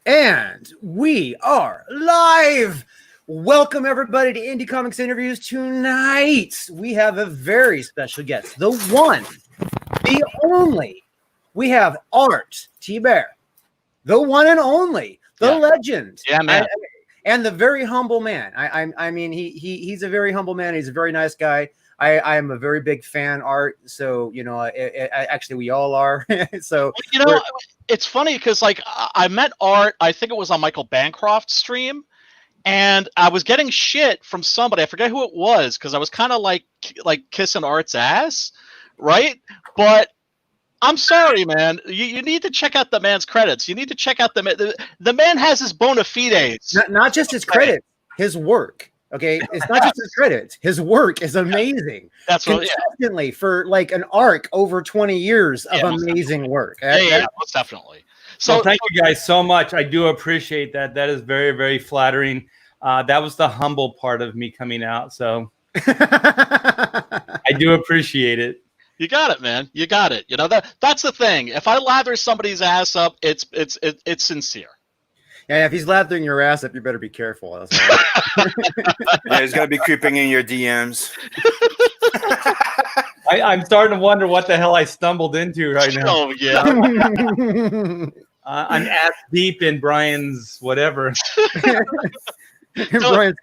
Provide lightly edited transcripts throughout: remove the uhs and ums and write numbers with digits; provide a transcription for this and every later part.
And we are live. Welcome everybody to Indie Comics Interviews. Tonight we have a very special guest, the one, the only. We have Art Thibert, the one and only, the legend. Yeah, man. And the very humble man. I mean, he's a very humble man. He's a very nice guy. I am a very big fan, Art. So, you know, actually we all are. So, you know, it's funny because like I met Art, I think it was on Michael Bancroft's stream, and I was getting shit from somebody. I forget who it was because I was kind of like kissing Art's ass, right? But I'm sorry, man. You need to check out the man's credits. You need to check out the man has his bona fides. Not just his credits, his work. Okay, it's not just his credits. His work is amazing. That's what, consistently for like an arc over 20 years of amazing work. Yeah, most definitely. So well, thank you guys so much. I do appreciate that. That is very, very flattering. That was the humble part of me coming out. So I do appreciate it. You got it, man. You got it. You know that's the thing. If I lather somebody's ass up, it's sincere. Yeah, if he's lathering your ass up, you better be careful. Yeah, he's gonna be creeping in your DMs. I'm starting to wonder what the hell I stumbled into right now. Oh yeah. I'm ass deep in Brian's whatever. Brian's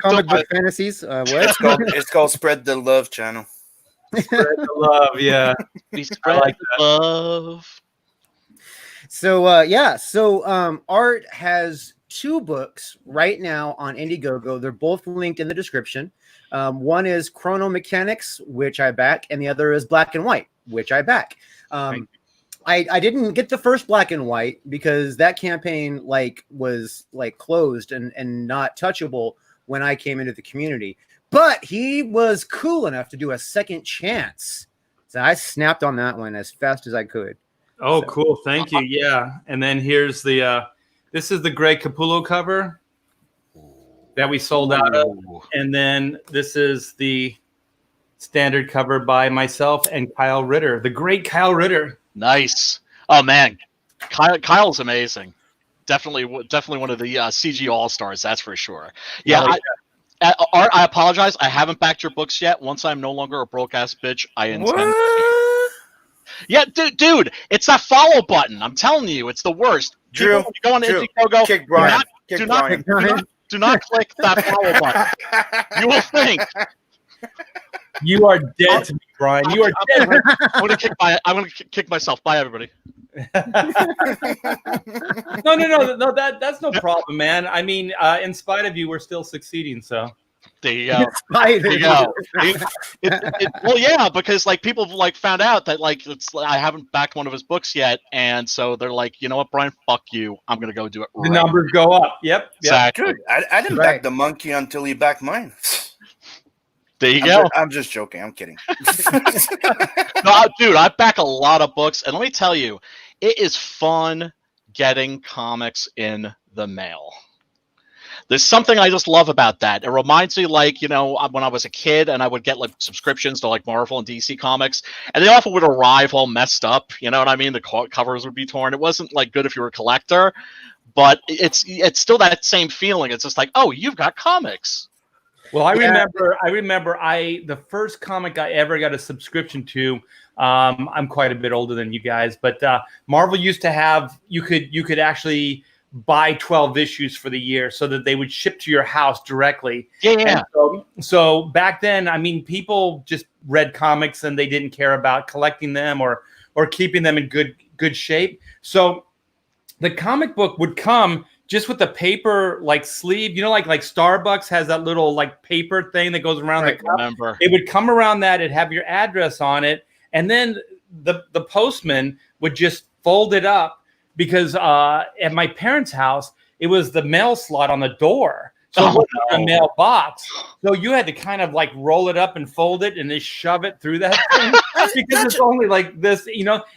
comic book fantasies. What? It's called Spread the Love channel. Spread the love, yeah. We spread like the love. So Art has 2 books right now on Indiegogo. They're both linked in the description. One is Chrono Mechanics, which I back, and the other is Black and White, which I back. I didn't get the first Black and White because that campaign was closed and not touchable when I came into the community. But he was cool enough to do a second chance. So I snapped on that one as fast as I could. Oh, so cool. Thank you. Yeah. And then here's the this is the Greg Capullo cover that we sold out of. And then this is the standard cover by myself and Kyle Ritter, the great Kyle Ritter. Nice. Oh man, Kyle's amazing. Definitely one of the CG all-stars, that's for sure. Yeah. Art, I apologize. I haven't backed your books yet. Once I'm no longer a broke ass bitch, I intend. Yeah, dude, it's that follow button. I'm telling you, it's the worst. Drew, you go on Indiegogo. Kick Brian. Do not click that follow button. You will think. You are dead to me, Brian. You are dead. I'm gonna kick myself. Bye, everybody. No. That's no problem, man. I mean, in spite of you, we're still succeeding. So there you go. There you go. Well, yeah, because like people have found out that I haven't backed one of his books yet, and so they're like, you know what, Brian, fuck you. I'm gonna go do it. The numbers go up. Yep. Exactly. Dude, I didn't back the monkey until he backed mine. There you go. I'm just joking. I'm kidding. No, dude, I back a lot of books, and let me tell you, it is fun getting comics in the mail. There's something I just love about that. It reminds me, when I was a kid and I would get subscriptions to Marvel and DC comics, and they often would arrive all messed up. You know what I mean? The covers would be torn. It wasn't good if you were a collector, but it's still that same feeling. It's just like, oh, you've got comics. Well, I remember the first comic I ever got a subscription to. I'm quite a bit older than you guys, but Marvel used to have you could actually buy 12 issues for the year so that they would ship to your house directly. Yeah. So back then, I mean, people just read comics and they didn't care about collecting them or keeping them in good shape. So the comic book would come just with the paper sleeve, like Starbucks has that little paper thing that goes around the cup. It would come around that, it'd have your address on it, and then the postman would just fold it up because at my parents' house, it was the mail slot on the door. So it wasn't a mailbox. So you had to kind of roll it up and fold it and then shove it through that thing because it's only this,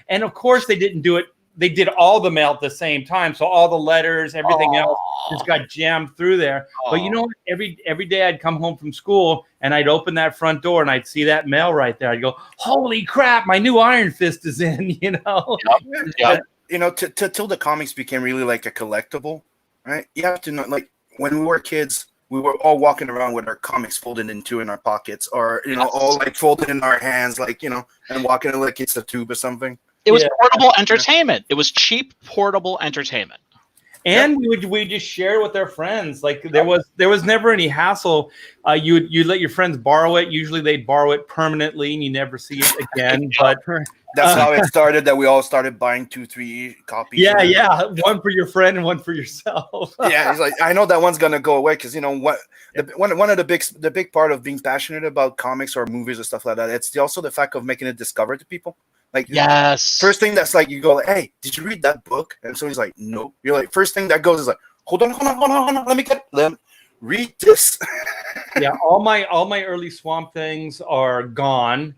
and of course they didn't do it. They did all the mail at the same time. So all the letters, everything else just got jammed through there. But you know what? Every day I'd come home from school and I'd open that front door and I'd see that mail right there. I'd go, holy crap, my new Iron Fist is in, Yep. till the comics became really like a collectible, right? You have to know, like when we were kids, we were all walking around with our comics folded in two in our pockets, or all like folded in our hands, like and walking like it's a tube or something. It was portable entertainment. It was cheap portable entertainment. And we just share with our friends. Like there was never any hassle. You'd let your friends borrow it. Usually they'd borrow it permanently, and you never see it again. But that's how it started. That we all started buying 2-3 copies. Yeah, one for your friend and one for yourself. Yeah, he's like, I know that one's gonna go away because what one of the big part of being passionate about comics or movies or stuff like that. It's also the fact of making it discovered to people. Like, yes, first thing that's like, you go like, hey, did you read that book? And so he's like, no. You're like, first thing that goes is like, hold on, let me read this. Yeah, all my early Swamp Things are gone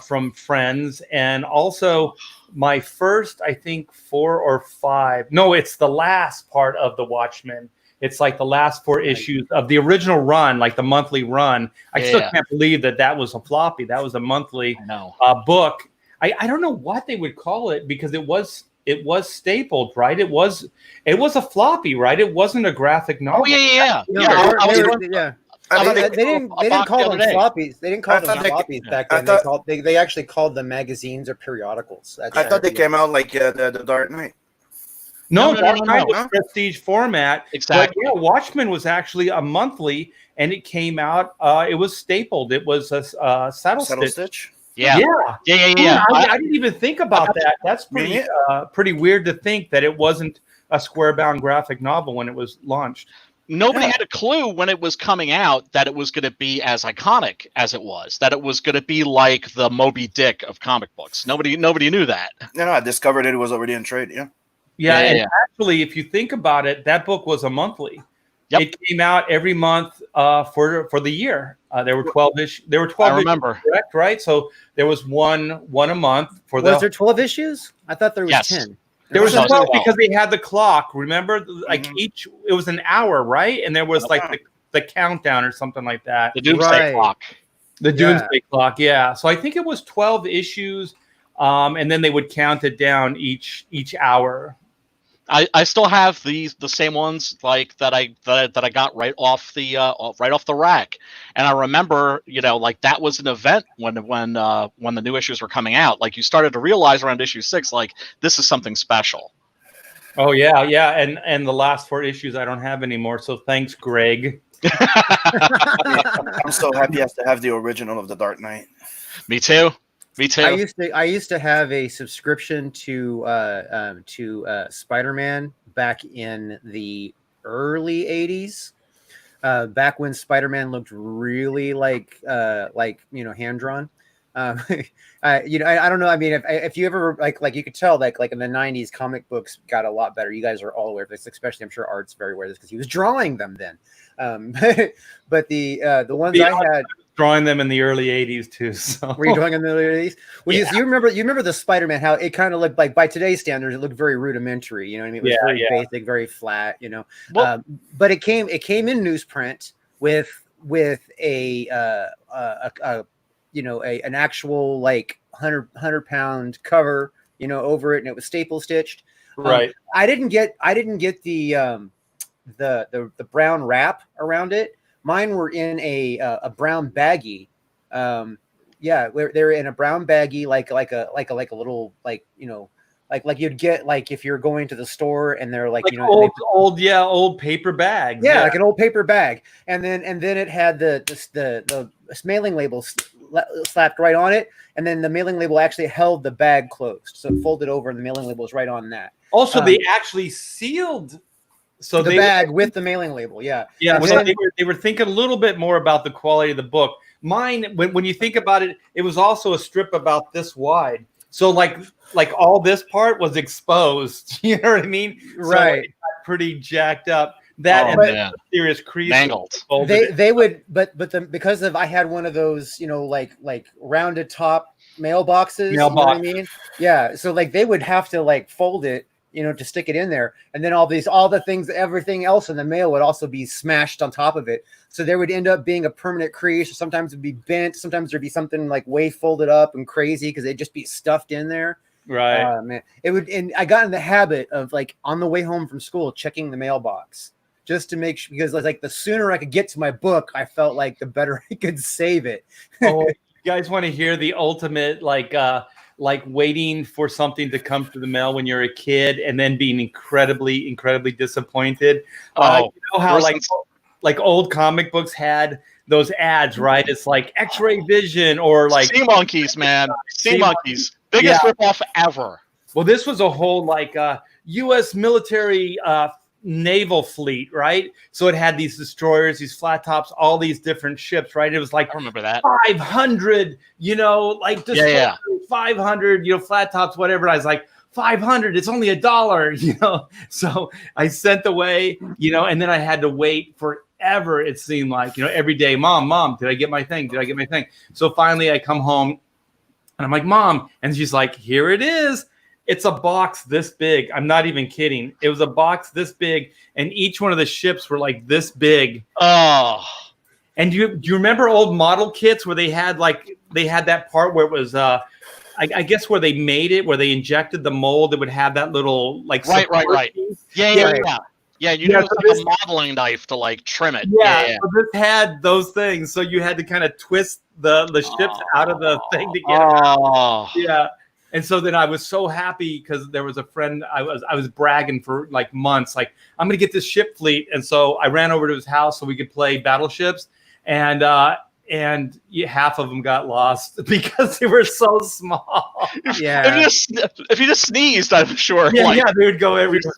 from friends, and also my first, I think 4 or 5. No, it's the last part of the Watchmen. It's like the last 4 issues of the original run, like the monthly run. I still can't believe that was a floppy. That was a monthly book. I don't know what they would call it because it was stapled, right? It was a floppy, right? It wasn't a graphic novel. Oh yeah. They didn't call them floppies. They didn't call them floppies back then. They actually called them magazines or periodicals. I thought they came out like the Dark Knight. No, Dark Knight was prestige format. Exactly. But yeah, Watchmen was actually a monthly, and it came out. It was stapled. It was a saddle stitch. Yeah. I didn't even think about that. That's pretty weird to think that it wasn't a square-bound graphic novel when it was launched. Nobody had a clue when it was coming out that it was going to be as iconic as it was. That it was going to be like the Moby Dick of comic books. Nobody knew that. No, I discovered it was already in trade. Yeah. Actually, if you think about it, that book was a monthly. Yep. It came out every month for the year. There were 12 issues. There were 12 I remember. issues, correct, right? So there was one a month for Was there 12 issues? I thought there was 10. There was 12 because they had the clock. Remember, like it was an hour, right? And there was like the countdown or something like that. The Doomsday Clock. The Doomsday Clock, yeah. So I think it was 12 issues, and then they would count it down each hour. I still have the same ones like that I got right off the rack, and I remember like that was an event when the new issues were coming out. Like you started to realize around issue 6, like this is something special. Oh yeah, and the last 4 issues I don't have anymore. So thanks, Greg. I'm so happy to have the original of the Dark Knight. Me too. I used to have a subscription to Spider-Man back in the early 80s. Back when Spider-Man looked really like hand drawn. I don't know. I mean, if you ever like you could tell like in the 90s, comic books got a lot better. You guys are all aware of this, especially I'm sure Art's very aware of this because he was drawing them then. But the ones I had. Drawing them in the early 80s too. So. Were you drawing in the early 80s? Well, you remember the Spider-Man, how it kind of looked like by today's standards, it looked very rudimentary. You know what I mean? It was very basic, very flat. Well, but it came in newsprint with an actual like 100-pound cover, over it, and it was staple stitched. Right. I didn't get the brown wrap around it. Mine were in a brown baggie. They're in a brown baggie, like a little like you'd get like if you're going to the store and they're like old paper bags. Yeah, like an old paper bag. And then it had the mailing label slapped right on it, and then the mailing label actually held the bag closed, so it folded over and the mailing label was right on that. Also, they actually sealed. So the bag with the mailing label, yeah. So they were thinking a little bit more about the quality of the book. Mine, when you think about it, it was also a strip about this wide. So like all this part was exposed. You know what I mean? Right. So it got pretty jacked up. That serious crease. Mangled. They would, because I had one of those, like rounded top mailboxes. You know what I mean? Yeah. So like they would have to like fold it, to stick it in there. And then everything else in the mail would also be smashed on top of it. So there would end up being a permanent crease, or sometimes it'd be bent. Sometimes there'd be something like way folded up and crazy because they'd just be stuffed in there. Right. Man, it would, and I got in the habit of like on the way home from school checking the mailbox just to make sure, because like the sooner I could get to my book, I felt like the better I could save it. Oh, you guys want to hear the ultimate like waiting for something to come through the mail when you're a kid and then being incredibly disappointed? You know how like old comic books had those ads, right? It's like X-ray vision or like Sea Monkeys, man. Sea Monkeys. Biggest ripoff ever. Well, this was a whole like U.S. military naval fleet, right? So it had these destroyers, these flat tops, all these different ships, right? It was like I remember that 500, like destroyers, 500, flat tops, whatever. I was like 500. It's only $1, So I sent away, and then I had to wait forever. It seemed like, every day, mom, did I get my thing? Did I get my thing? So finally, I come home. And I'm like, Mom. And she's like, here it is. It's a box this big. I'm not even kidding. It was a box this big. And each one of the ships were like this big. Oh. And do you remember old model kits where they had that part where it was, I guess where they made it, where they injected the mold, it would have that little like. Right. Yeah. Yeah, you use like a modeling knife to like trim it. Yeah. So this had those things. So you had to kind of twist the ships out of the thing to get it out. Yeah. And so then I was so happy because there was a friend I was bragging for like months, like I'm gonna get this ship fleet. And so I ran over to his house so we could play battleships, and half of them got lost because they were so small. Yeah. If you just sneezed, I'm sure. Yeah, they would go everywhere.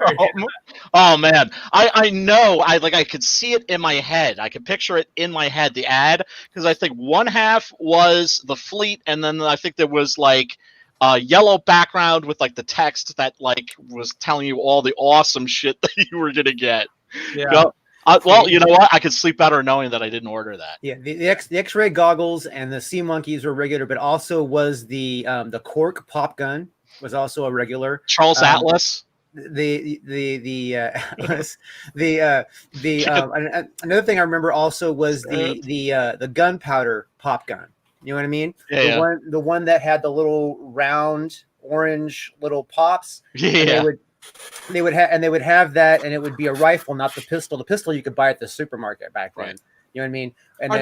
Oh man, I know. I could see it in my head. I could picture it in my head. The ad, because I think one half was the fleet, and then I think there was like a yellow background with like the text that like was telling you all the awesome shit that you were gonna get. Yeah. Well, you know what? I could sleep better knowing that I didn't order that. Yeah, the X-ray goggles and the Sea Monkeys were regular, but also was the cork pop gun was also a regular. Charles Atlas. Another thing I remember also was the gunpowder pop gun. You know what I mean? Yeah. The one that had the little round orange little pops. Yeah. They would have that, and it would be a rifle, not the pistol. The pistol you could buy at the supermarket back then. Right. You know what I mean? And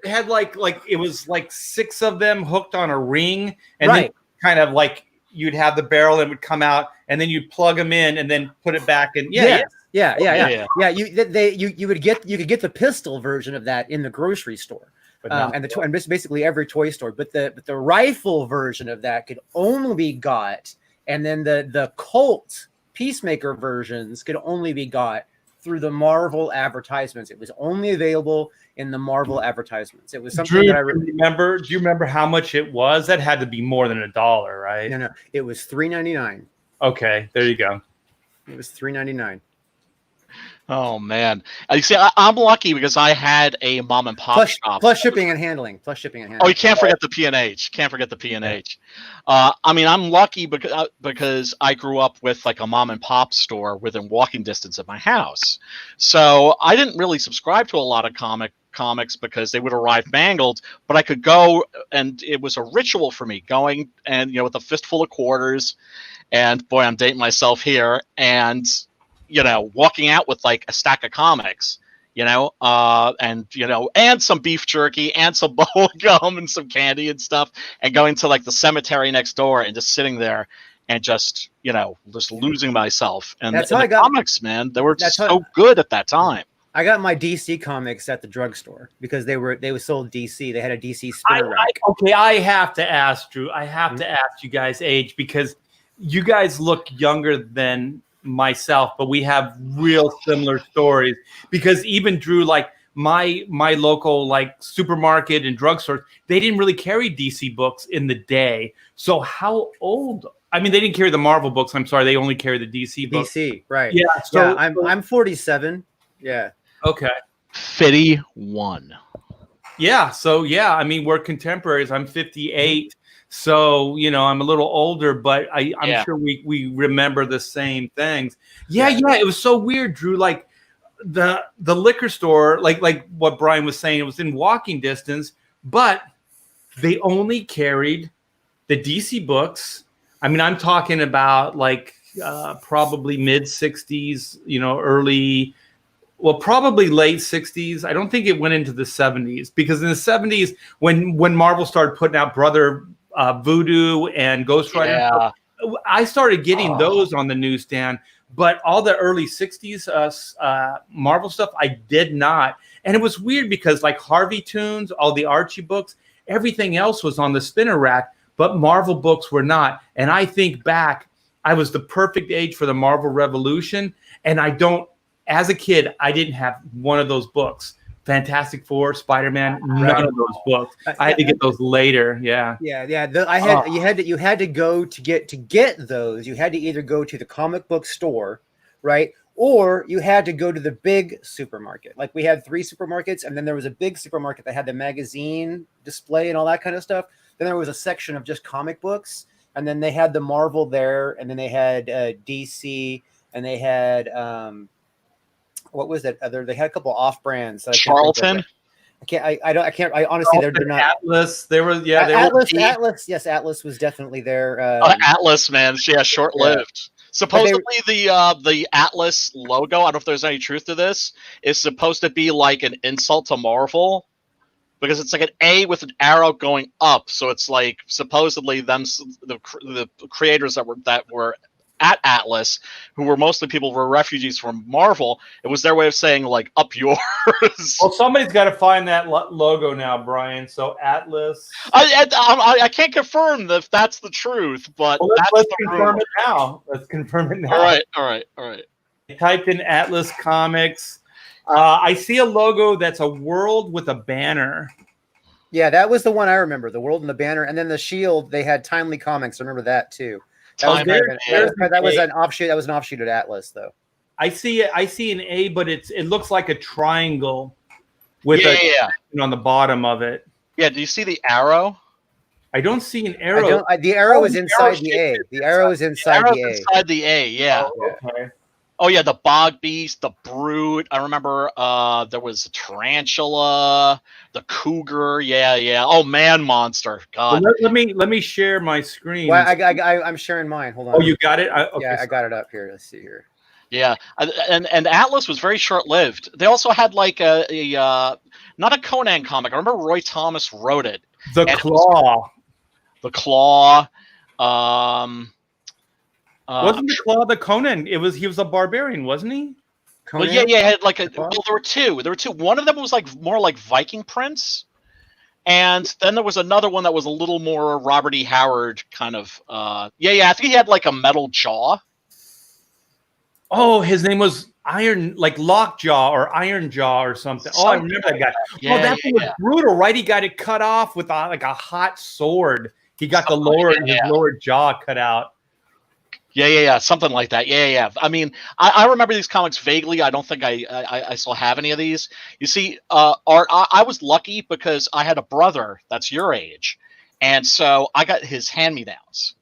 it had like it was like 6 of them hooked on a ring, and right. then kind of like you'd have the barrel and it would come out, and then you'd plug them in and then put it back in. Yeah. You could get the pistol version of that in the grocery store. And basically every toy store, but the rifle version of that could only be got, and then the Colt Peacemaker versions could only be got through the Marvel advertisements. It was only available in the Marvel advertisements. It was something that I remember. Do you remember how much it was? That had to be more than $1, right? No, it was $3.99. Okay, there you go. It was $3.99. Oh man! You see, I'm lucky because I had a mom and pop shop. Plus shipping and handling. Oh, you can't forget the P&H. I mean, I'm lucky because I grew up with like a mom and pop store within walking distance of my house. So I didn't really subscribe to a lot of comics because they would arrive mangled. But I could go, and it was a ritual for me going and with a fistful of quarters, and boy, I'm dating myself here, and walking out with like a stack of comics, and some beef jerky and some bubble gum and some candy and stuff, and going to like the cemetery next door and just sitting there and just losing myself. And that's how I got comics, man. They were just so good at that time. I got my DC comics at the drugstore because they were sold DC. They had a DC spinner rack. I have to ask, Drew. I have to ask you guys' age, because you guys look younger than myself, but we have real similar stories, because even Drew, like my local like supermarket and drugstores, they didn't really carry DC books in the day. So how old? I mean, they didn't carry the Marvel books. I'm sorry, they only carry the DC books. DC, right? Yeah. So yeah, I'm 47. Yeah. Okay. 51. Yeah. So yeah, I mean, we're contemporaries. I'm 58. So, I'm a little older, but I'm sure we remember the same things. Yeah. It was so weird, Drew. Like the liquor store, like what Brian was saying, it was in walking distance, but they only carried the DC books, I mean, I'm talking about like probably mid 60s, probably late 60s. I don't think it went into the 70s, because in the 70s, when Marvel started putting out Brother Voodoo and Ghost Rider, Yeah. I started getting those on the newsstand. But all the early 60s Marvel stuff, I did not. And it was weird because like Harvey Toons, all the Archie books, everything else was on the spinner rack, but Marvel books were not. And I think back, I was the perfect age for the Marvel Revolution. And as a kid, I didn't have one of those books. Fantastic Four, Spider-Man, none of those books. I had to get those later. Yeah. Yeah. You had to go to get those. You had to either go to the comic book store, right? Or you had to go to the big supermarket. Like we had 3 supermarkets, and then there was a big supermarket that had the magazine display and all that kind of stuff. Then there was a section of just comic books, and then they had the Marvel there, and then they had DC, and they had what was that other? They had a couple off brands. Charlton. I honestly, they're not. Atlas. There was Atlas. Yes, Atlas was definitely there. Atlas, man. Yeah, short-lived. Supposedly, the Atlas logo, I don't know if there's any truth to this, is supposed to be like an insult to Marvel, because it's like an A with an arrow going up. So it's like supposedly the creators that were at Atlas, who were mostly people who were refugees from Marvel, it was their way of saying like up yours. Well, somebody's got to find that logo now, Brian. So Atlas. I can't confirm if that's the truth, but let's confirm it now. Let's confirm it now. All right. I typed in Atlas Comics. I see a logo that's a world with a banner. Yeah, that was the one I remember. The world and the banner, and then the shield. They had Timely Comics. I remember that too. That was an offshoot. That was an offshoot at Atlas, though. I see an A, but it looks like a triangle with on the bottom of it. Yeah. Do you see the arrow? I don't see an arrow. The arrow is inside the A. The arrow is inside the A. Inside the A. Yeah. Oh, okay. Oh yeah, the Bog Beast, the Brute. I remember there was the Tarantula, the Cougar. Yeah. Oh, Man Monster. God. Well, let me share my screen. Well, I'm sharing mine. Hold on. Oh, you got it? Okay, yeah, I got it up here. Let's see here. Yeah, and Atlas was very short-lived. They also had like a not a Conan comic. I remember Roy Thomas wrote it. The Claw. The Claw. Wasn't the Claw the Conan? He was a barbarian, wasn't he? Conan? Well, yeah. Had like there were two. One of them was like more like Viking Prince, and then there was another one that was a little more Robert E. Howard kind of. I think he had like a metal jaw. Oh, his name was Lockjaw or Iron Jaw or something. Oh, I remember that guy. Yeah, that thing was brutal, right? He got it cut off with a hot sword. He got his lower jaw cut out. Yeah, something like that. Yeah. I mean, I remember these comics vaguely. I don't think I still have any of these. You see, Art, I was lucky because I had a brother that's your age, and so I got his hand-me-downs.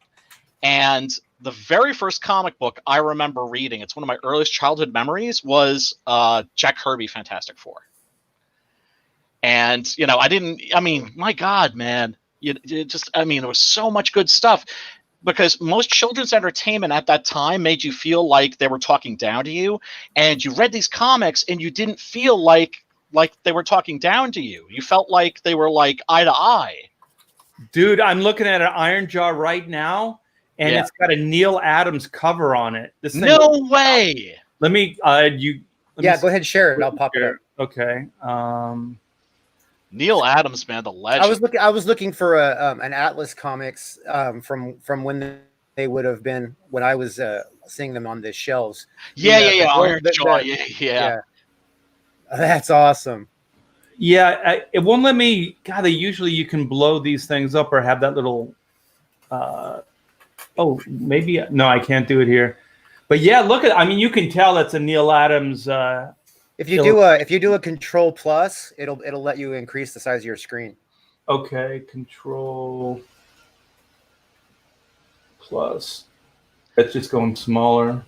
And the very first comic book I remember reading, it's one of my earliest childhood memories, was Jack Kirby Fantastic Four. And, my God, man, there was so much good stuff. Because most children's entertainment at that time made you feel like they were talking down to you, and you read these comics and you didn't feel like they were talking down to you. You felt like they were like eye to eye. Dude, I'm looking at an Iron Jaw right now, and it's got a Neil Adams cover on it. No way. Let me go ahead and share it, and I'll pop it up. Okay. Neil Adams, man, the legend. I was looking for an Atlas Comics from when they would have been when I was seeing them on the shelves. Iron Jaw, yeah. That's awesome. Yeah, it won't let me. God, usually you can blow these things up or have that little. Maybe no, I can't do it here. But yeah, look at. I mean, you can tell that's a Neil Adams. If you do a Control Plus, it'll let you increase the size of your screen. Okay, Control Plus. That's just going smaller.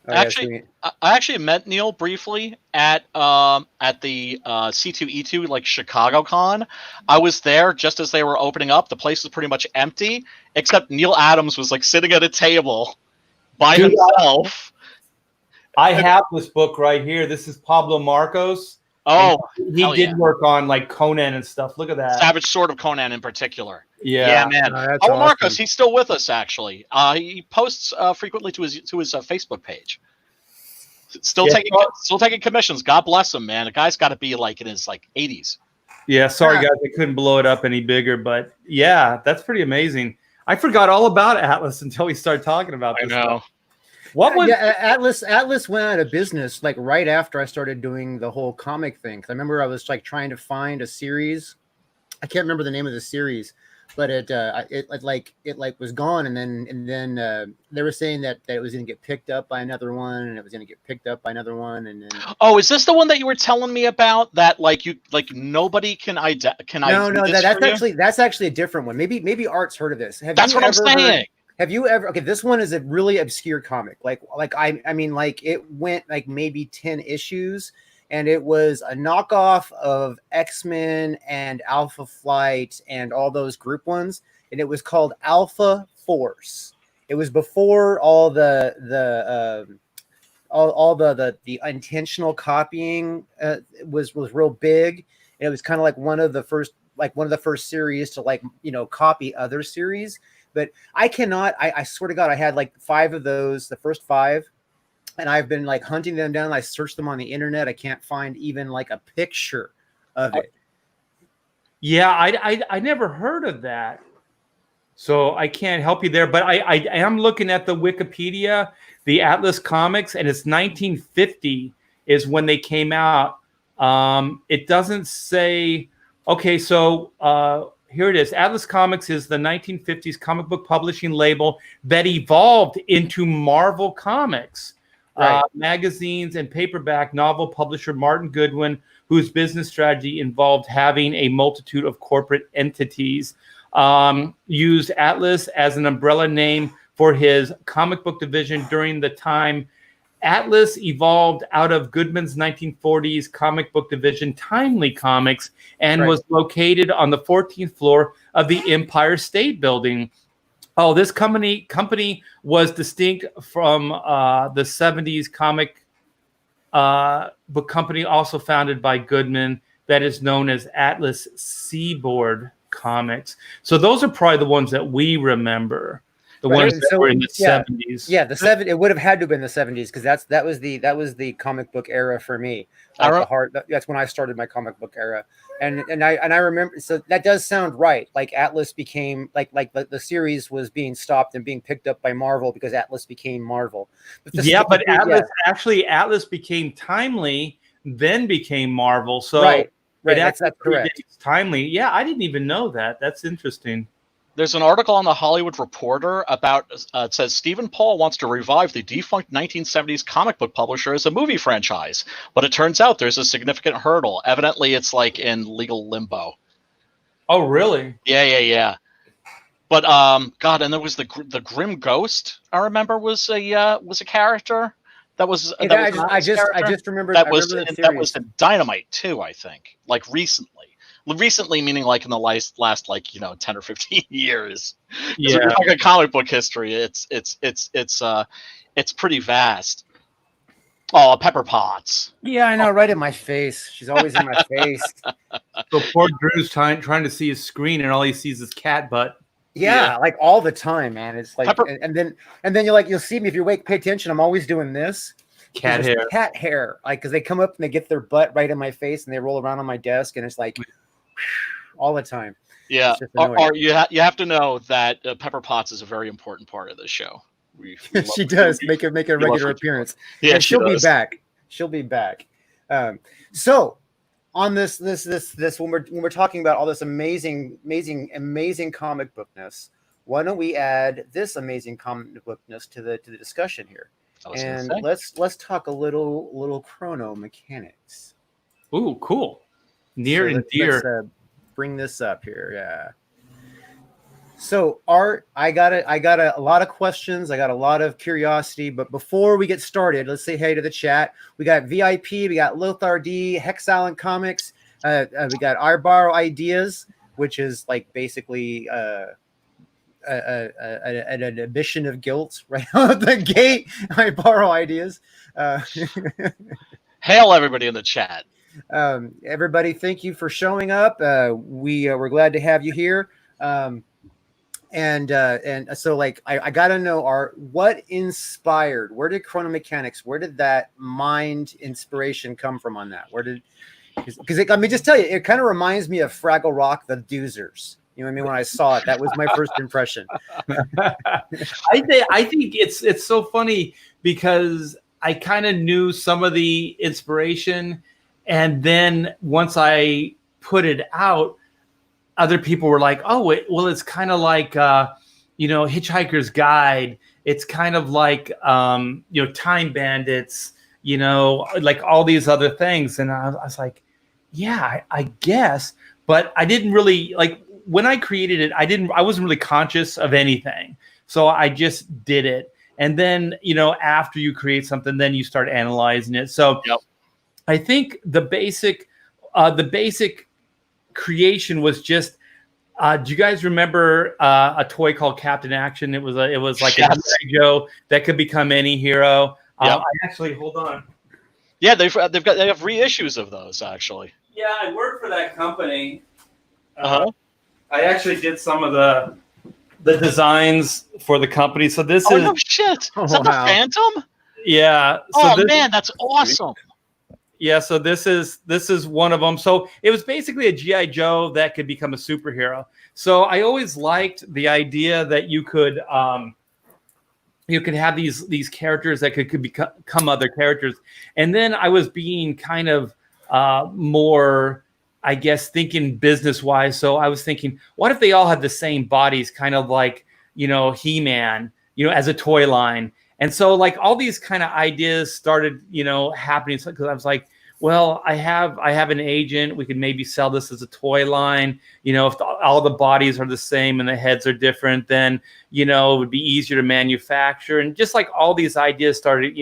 Oh, yeah, Actually, I actually met Neil briefly at the C2E2 like Chicago Con. I was there just as they were opening up. The place was pretty much empty, except Neil Adams was like sitting at a table by Dude, himself. I have this book right here. This is Pablo Marcos. Oh, and he hell did yeah. work on like Conan and stuff. Look at that. Savage Sword of Conan in particular. Yeah. man. Oh, that's Pablo Marcos, awesome. he's still with us actually. He posts frequently to his Facebook page. Still taking commissions. God bless him, man. The guy's got to be like in his like 80s. Yeah, sorry guys, I couldn't blow it up any bigger, but yeah, that's pretty amazing. I forgot all about Atlas until we started talking about this. I know. Stuff. What was Atlas went out of business like right after I started doing the whole comic thing. 'Cause I remember I was like trying to find a series. I can't remember the name of the series, but it was gone, and then they were saying that it was going to get picked up by another one, and it was going to get picked up by another one, and then Oh, is this the one that you were telling me about? That like nobody can no, that's actually a different one. Maybe Art's heard of this. That's what I'm saying. Have you ever? Okay, this one is a really obscure comic. I mean, like it went like maybe 10 issues, and it was a knockoff of X-Men and Alpha Flight and all those group ones, and it was called Alpha Force. It was before all the intentional copying was real big, and it was kind of like one of the first series to copy other series. But I swear to God, I had like 5 of those, the first 5, and I've been like hunting them down. I searched them on the internet. I can't find even like a picture of it. Yeah, I never heard of that. So I can't help you there, but I am looking at the Wikipedia, the Atlas Comics, and it's 1950 is when they came out. It doesn't say, okay, so here it is. Atlas Comics is the 1950s comic book publishing label that evolved into Marvel Comics. Right. Magazines and paperback novel publisher Martin Goodwin, whose business strategy involved having a multitude of corporate entities, used Atlas as an umbrella name for his comic book division during the time. Atlas evolved out of Goodman's 1940s comic book division, Timely Comics, and was located on the 14th floor of the Empire State Building. Oh, this company was distinct from the 70s comic book company, also founded by Goodman, that is known as Atlas Seaboard Comics. So those are probably the ones that we remember. The ones that were in the 70s. Yeah, it would have had to have been the 70s because that was the comic book era for me. That's when I started my comic book era. And I remember, so that does sound right. Like Atlas became like the series was being stopped and being picked up by Marvel because Atlas became Marvel. But Atlas became Timely, then became Marvel. So right, that's correct. Timely. Yeah, I didn't even know that. That's interesting. There's an article on the Hollywood Reporter about it says Stephen Paul wants to revive the defunct 1970s comic book publisher as a movie franchise, but it turns out there's a significant hurdle. Evidently, it's like in legal limbo. Oh, really? Yeah. But God, and there was the Grim Ghost. I remember was a character that was. I just remembered that was in Dynamite too. I think like recently. Recently, meaning like in the last 10 or 15 years. Yeah, we're talking comic book history. It's pretty vast. Oh, Pepper Potts. Yeah, I know, right in my face. She's always in my face. So poor Drew's trying to see his screen, and all he sees is cat butt. Yeah, like all the time, man. It's like, and then you'll see me if you pay attention. I'm always doing this. Cat hair, like because they come up and they get their butt right in my face and they roll around on my desk, and it's like. All the time. Yeah. Or you have to know that Pepper Potts is a very important part of the show. She does make a regular appearance. Yeah, and she'll be back. She'll be back. So on this when we're talking about all this amazing comic bookness, why don't we add this amazing comic bookness to the discussion here? And let's talk a little chrono mechanics. Ooh, cool. Near and dear. Let's bring this up here. Yeah. So Art, I got a lot of questions. I got a lot of curiosity. But before we get started, let's say hey to the chat. We got VIP, we got Lothar D, Hex Allen Comics, we got I Borrow Ideas, which is like basically an admission of guilt right out the gate. I Borrow Ideas. Hail everybody in the chat. Everybody, thank you for showing up. We're glad to have you here. And so like I gotta know, Art, what inspired? Where did Chrono Mechanics? Where did that mind inspiration come from on that? Where did? Because I mean, just tell you, it kind of reminds me of Fraggle Rock, the Doozers. You know what I mean? When I saw it, that was my first impression. I think it's so funny because I kind of knew some of the inspiration, and then once I put it out, other people were like, "Oh, well, it's kind of like Hitchhiker's Guide. It's kind of like Time Bandits. Like all these other things." And I was like, "Yeah, I guess," but I didn't really like. When I created it, I wasn't really conscious of anything. So I just did it. And then, after you create something, then you start analyzing it. So yep. I think the basic creation was just, do you guys remember a toy called Captain Action? It was like yes. a G.I. Joe that could become any hero. Yep. I actually, hold on. Yeah, they have reissues of those actually. Yeah, I work for that company. Uh-huh. I actually did some of the designs for the company. So this is no shit. Is that the Phantom? Yeah. So man, that's awesome. Yeah, so this is one of them. So it was basically a G.I. Joe that could become a superhero. So I always liked the idea that you could have these characters that could become other characters. And then I was being kind of more, I guess, thinking business-wise. So I was thinking, what if they all had the same bodies, kind of like, He-Man, as a toy line? And so like all these kind of ideas started, happening. Because I was like, well, I have an agent. We could maybe sell this as a toy line. If all the bodies are the same and the heads are different, then, it would be easier to manufacture. And just like all these ideas started,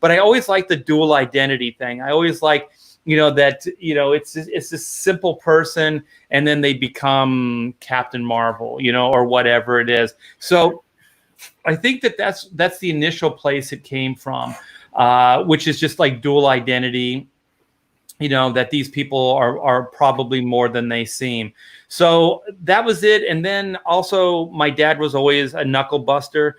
but I always like the dual identity thing. I always like, that, it's this simple person and then they become Captain Marvel, or whatever it is. So I think that's the initial place it came from, which is just like dual identity, that these people are probably more than they seem. So that was it. And then also my dad was always a knuckle buster.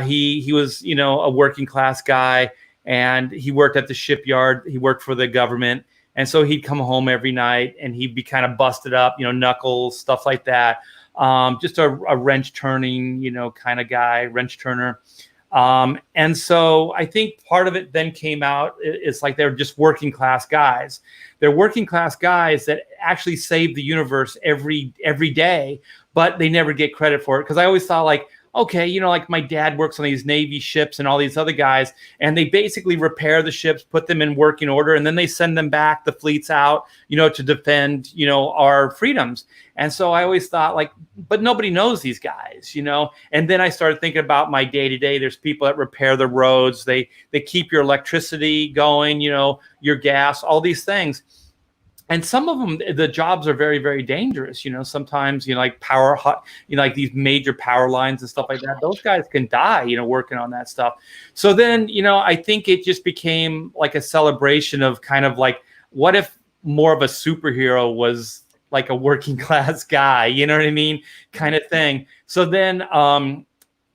He was, a working class guy, and he worked at the shipyard. He worked for the government. And so he'd come home every night and he'd be kind of busted up, knuckles, stuff like that. Just a wrench turning, kind of guy, wrench turner. And so I think part of it then came out. It's like they're just working class guys. They're working class guys that actually save the universe every day, but they never get credit for it. Because I always thought like, okay, like my dad works on these Navy ships and all these other guys, and they basically repair the ships, put them in working order, and then they send them back, the fleets out, to defend, our freedoms. And so I always thought like, but nobody knows these guys, And then I started thinking about my day to day. There's people that repair the roads. They keep your electricity going, your gas, all these things. And some of them, the jobs are very, very dangerous. Sometimes, like like these major power lines and stuff like that. Those guys can die, working on that stuff. So then, I think it just became like a celebration of kind of like, what if more of a superhero was like a working class guy, you know what I mean? Kind of thing. So then,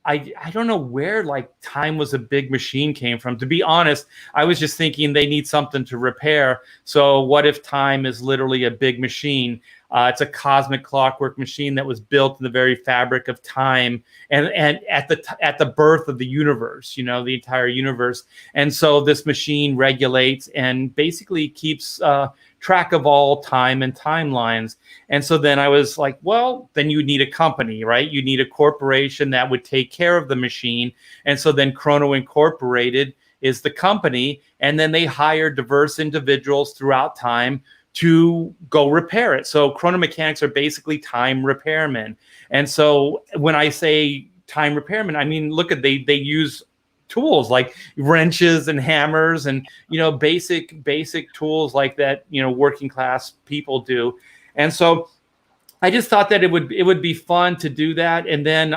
I don't know where like Time Was a Big Machine came from. To be honest, I was just thinking they need something to repair. So what if Time is literally a big machine? It's a cosmic clockwork machine that was built in the very fabric of time and at the birth of the universe, the entire universe. And so this machine regulates and basically keeps track of all time and timelines. And so then I was like, well, then you need a company, right? You need a corporation that would take care of the machine. And so then Chrono Incorporated is the company. And then they hire diverse individuals throughout time to go repair it. So chrono mechanics are basically time repairmen. And so when I say time repairmen, I mean, look at they use tools like wrenches and hammers and, you know, basic tools like that, you know, working class people do. And so I just thought that it would be fun to do that. And then,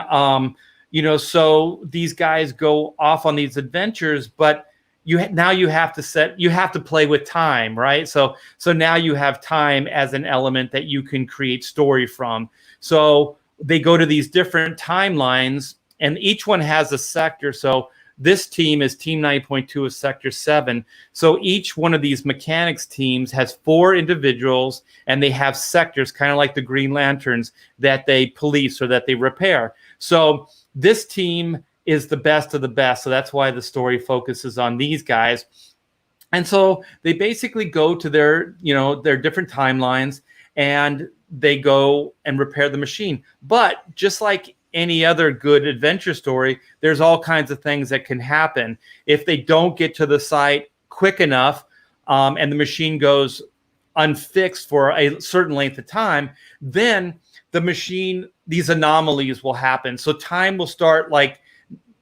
you know, so these guys go off on these adventures, but now you have to play with time, right? So now you have time as an element that you can create story from. So they go to these different timelines, and each one has a sector. So this team is Team 9.2 of Sector 7. So each one of these mechanics teams has 4 individuals, and they have sectors, kind of like the Green Lanterns, that they police or that they repair. So this team is the best of the best. So that's why the story focuses on these guys. And so they basically go to their different timelines, and they go and repair the machine. But just like any other good adventure story, there's all kinds of things that can happen. If they don't get to the site quick enough, and the machine goes unfixed for a certain length of time, then the machine, these anomalies will happen. So time will start like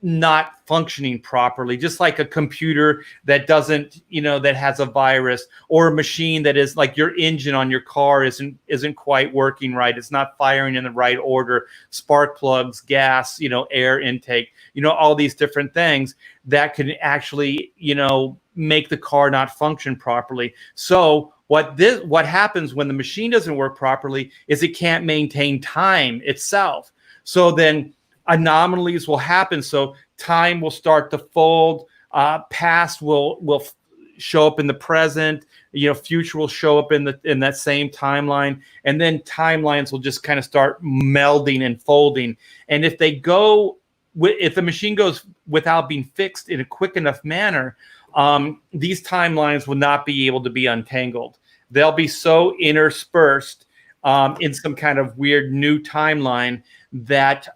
not functioning properly, just like a computer that doesn't, you know, that has a virus, or a machine that is like your engine on your car isn't quite working right. It's not firing in the right order. Spark plugs, gas, you know, air intake, you know, all these different things that can actually, you know, make the car not function properly. So what happens when the machine doesn't work properly is it can't maintain time itself. So then anomalies will happen. So time will start to fold. Past will show up in the present. You know, future will show up in that same timeline, and then timelines will just kind of start melding and folding. And if the machine goes without being fixed in a quick enough manner, these timelines will not be able to be untangled. They'll be so interspersed in some kind of weird new timeline that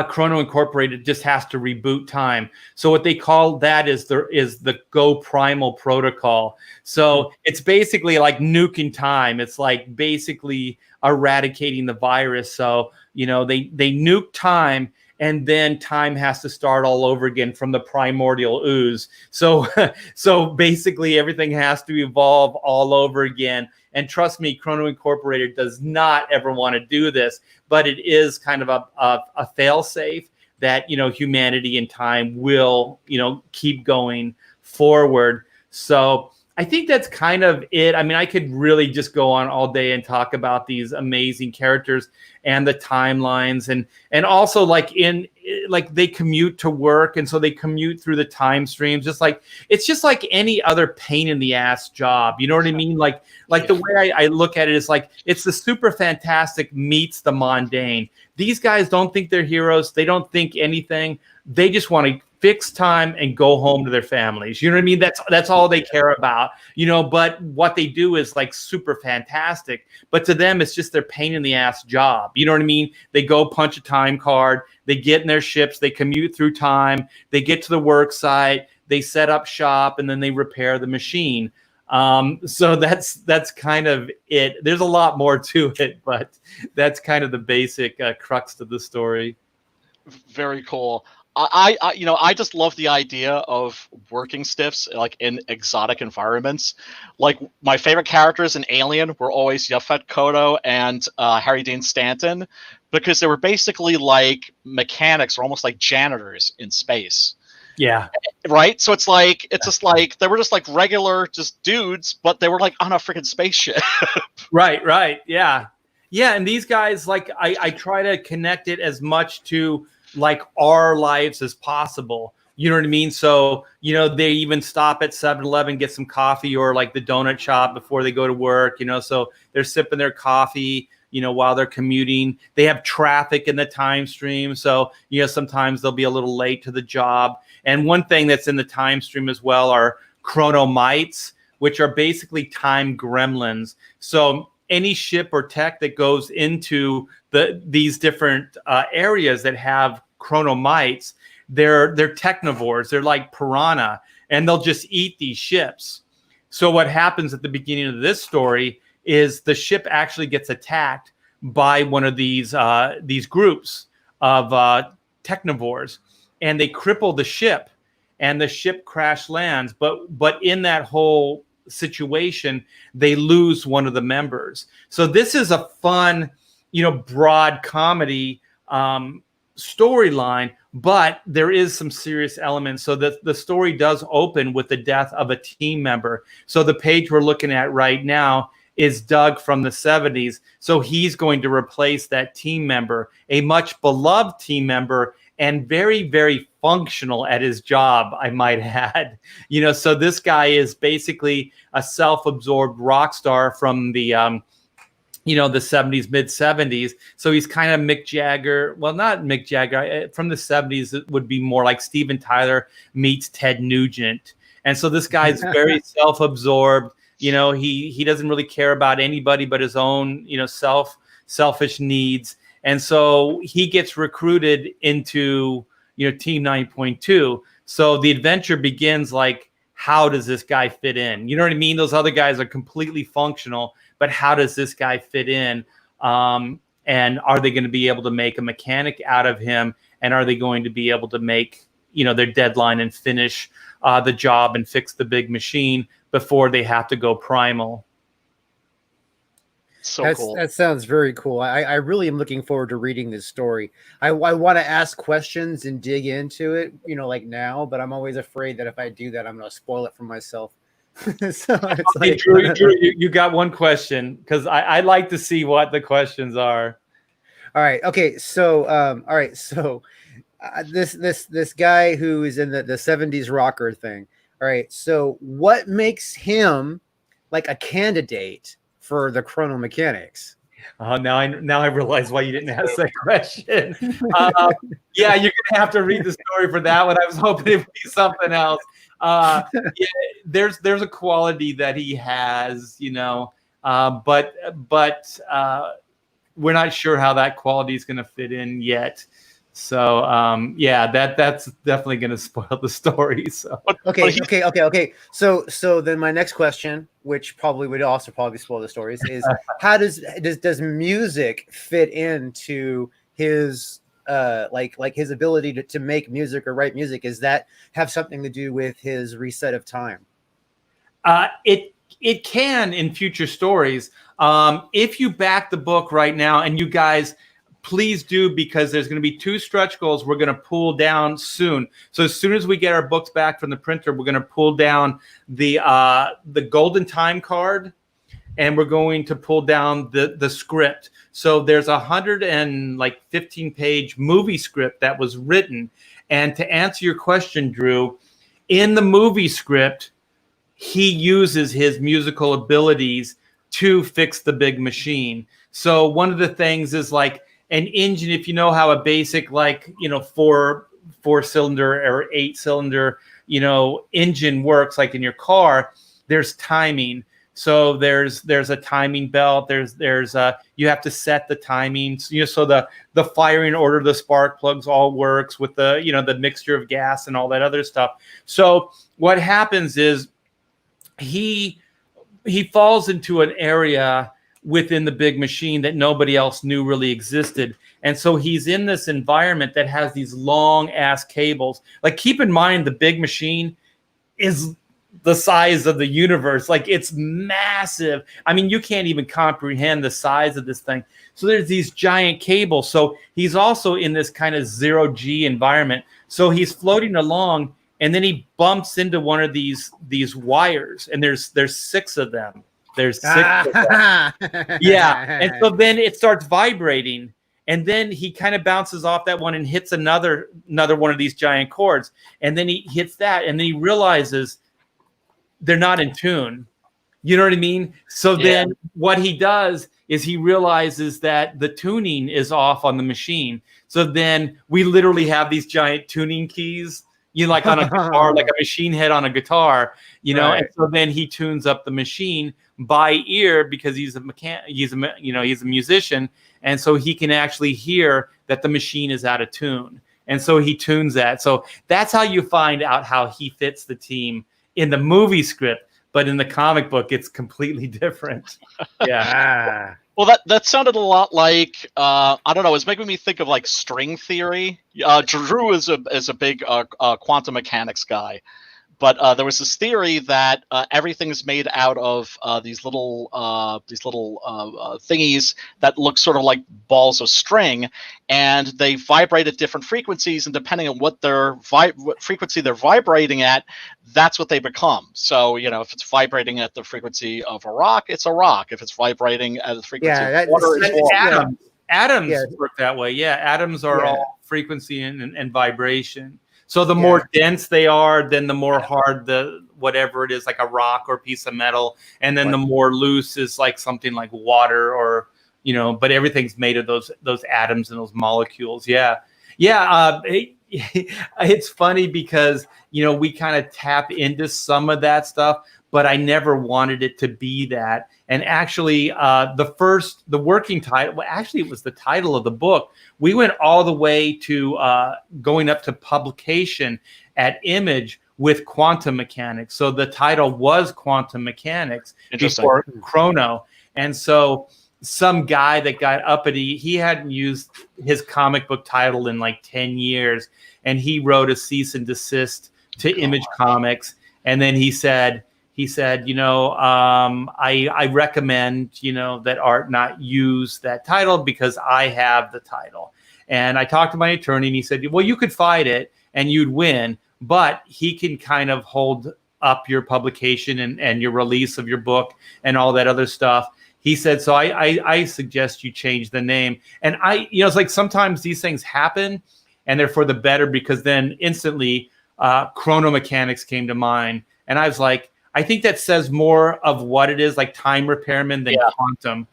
Chrono Incorporated just has to reboot time. So what they call that is the Go Primal protocol. So it's basically like nuking time. It's like basically eradicating the virus. So, you know, they nuke time, and then time has to start all over again from the primordial ooze. So basically everything has to evolve all over again. And trust me, Chrono Incorporated does not ever want to do this, but it is kind of a fail-safe that, you know, humanity and time will, you know, keep going forward. So I think that's kind of it. I mean, I could really just go on all day and talk about these amazing characters and the timelines, and also like they commute to work, and so they commute through the time streams. It's just like any other pain in the ass job. You know what I mean? Like the way I look at it is like it's the super fantastic meets the mundane. These guys don't think they're heroes. They don't think anything. They just want to fix time and go home to their families. You know what I mean? That's all they care about, you know, but what they do is like super fantastic, but to them, it's just their pain in the ass job. You know what I mean? They go punch a time card, they get in their ships, they commute through time, they get to the work site, they set up shop, and then they repair the machine. So that's kind of it. There's a lot more to it, but that's kind of the basic crux of the story. Very cool. I just love the idea of working stiffs like in exotic environments. Like my favorite characters in Alien were always Yaphet Kotto and Harry Dean Stanton, because they were basically like mechanics or almost like janitors in space. Yeah. Right. So it's just like they were just like regular just dudes, but they were like on a freaking spaceship. Right. Yeah. And these guys, like I try to connect it as much to like our lives as possible. You know what I mean? So, you know, they even stop at 7-Eleven, get some coffee, or like the donut shop before they go to work, you know, so they're sipping their coffee, you know, while they're commuting. They have traffic in the time stream. So, you know, sometimes they'll be a little late to the job. And one thing that's in the time stream as well are chronomites, which are basically time gremlins. So any ship or tech that goes into these different areas that have chronomites, they're technivores. They're like piranha, and they'll just eat these ships. So what happens at the beginning of this story is the ship actually gets attacked by one of these groups of technovores, and they cripple the ship, and the ship crash lands. But in that whole situation, they lose one of the members. So this is a fun, broad comedy storyline, but there is some serious elements. So the story does open with the death of a team member. So the page we're looking at right now is Doug from the 70s. So he's going to replace that team member, a much beloved team member, and very, very functional at his job, I might add. So this guy is basically a self-absorbed rock star from the the 70s, mid 70s. So he's kind of Mick Jagger. Well, not Mick Jagger. From the 70s, it would be more like Steven Tyler meets Ted Nugent. And so this guy's very self-absorbed. He doesn't really care about anybody but his own, selfish needs. And so he gets recruited into, Team 9.2. So the adventure begins like, how does this guy fit in? You know what I mean? Those other guys are completely functional, but how does this guy fit in? And are they going to be able to make a mechanic out of him? And are they going to be able to make, their deadline and finish the job and fix the big machine before they have to go primal? So cool. That sounds very cool. I really am looking forward to reading this story. I want to ask questions and dig into it, like now, but I'm always afraid that if I do that, I'm going to spoil it for myself. So it's like, Drew, you got one question, because I like to see what the questions are. All right. Okay. So, all right. So this guy who is in the 70s rocker thing. All right. So what makes him like a candidate for the Chrono mechanics? Now I realize why you didn't ask that question. Yeah, you're gonna have to read the story for that one. I was hoping it would be something else. Yeah, there's a quality that he has, but we're not sure how that quality is going to fit in yet. So yeah, that's definitely going to spoil the story. So okay. So then my next question, which probably would also spoil the stories, is how does music fit into his like his ability to make music or write music? Is that have something to do with his reset of time? It can in future stories. If you back the book right now, and you guys please do, because there's going to be 2 stretch goals we're going to pull down soon. So as soon as we get our books back from the printer, we're going to pull down the golden time card, and we're going to pull down the script. So there's 115-page movie script that was written. And to answer your question, Drew, in the movie script, he uses his musical abilities to fix the big machine. So one of the things is like an engine, if you know how a basic 4-cylinder or 8-cylinder, engine works, like in your car, there's timing. So there's a timing belt. There's you have to set the timing. So the firing order of the spark plugs all works with the the mixture of gas and all that other stuff. So what happens is he falls into an area within the big machine that nobody else knew really existed. And so he's in this environment that has these long ass cables. Like, keep in mind, the big machine is the size of the universe. Like, it's massive. I mean, you can't even comprehend the size of this thing. So there's these giant cables. So he's also in this kind of 0G environment. So he's floating along, and then he bumps into one of these wires, and there's 6 of them. There's 6 of them. Yeah. And so then it starts vibrating, and then he kind of bounces off that one and hits another one of these giant chords. And then he hits that, and then he realizes they're not in tune. You know what I mean? So then what he does is he realizes that the tuning is off on the machine. So then we literally have these giant tuning keys, like on a guitar, like a machine head on a guitar, Right. And so then he tunes up the machine by ear, because he's a musician, and so he can actually hear that the machine is out of tune, and so he tunes that. So that's how you find out how he fits the team in the movie script. but in the comic book, it's completely different. Yeah. Well, that sounded a lot like I don't know. It's making me think of like string theory. Drew is a big quantum mechanics guy, but there was this theory that everything's made out of these little thingies that look sort of like balls of string, and they vibrate at different frequencies, and depending on what what frequency they're vibrating at, that's what they become. So, if it's vibrating at the frequency of a rock, it's a rock. If it's vibrating at the frequency of water, it's water. Atoms work that way. Yeah, atoms are all frequency and vibration. So the more dense they are, then the more hard the whatever it is, like a rock or piece of metal, and then the more loose is like something like water or but everything's made of those atoms and those molecules. It's funny because we kind of tap into some of that stuff, but I never wanted it to be that. And actually, the working title, well, actually, it was the title of the book. We went all the way to going up to publication at Image with quantum mechanics. So the title was Quantum Mechanics before Chrono. And so some guy that got uppity, he hadn't used his comic book title in like 10 years. And he wrote a cease and desist to Image Comics. And then he said, I recommend, that Art not use that title because I have the title. And I talked to my attorney and he said, well, you could fight it and you'd win, but he can kind of hold up your publication and your release of your book and all that other stuff. He said, so I suggest you change the name. And it's like sometimes these things happen and they're for the better, because then instantly Chrono Mechanics came to mind. And I was like, I think that says more of what it is, like time repairman, than quantum.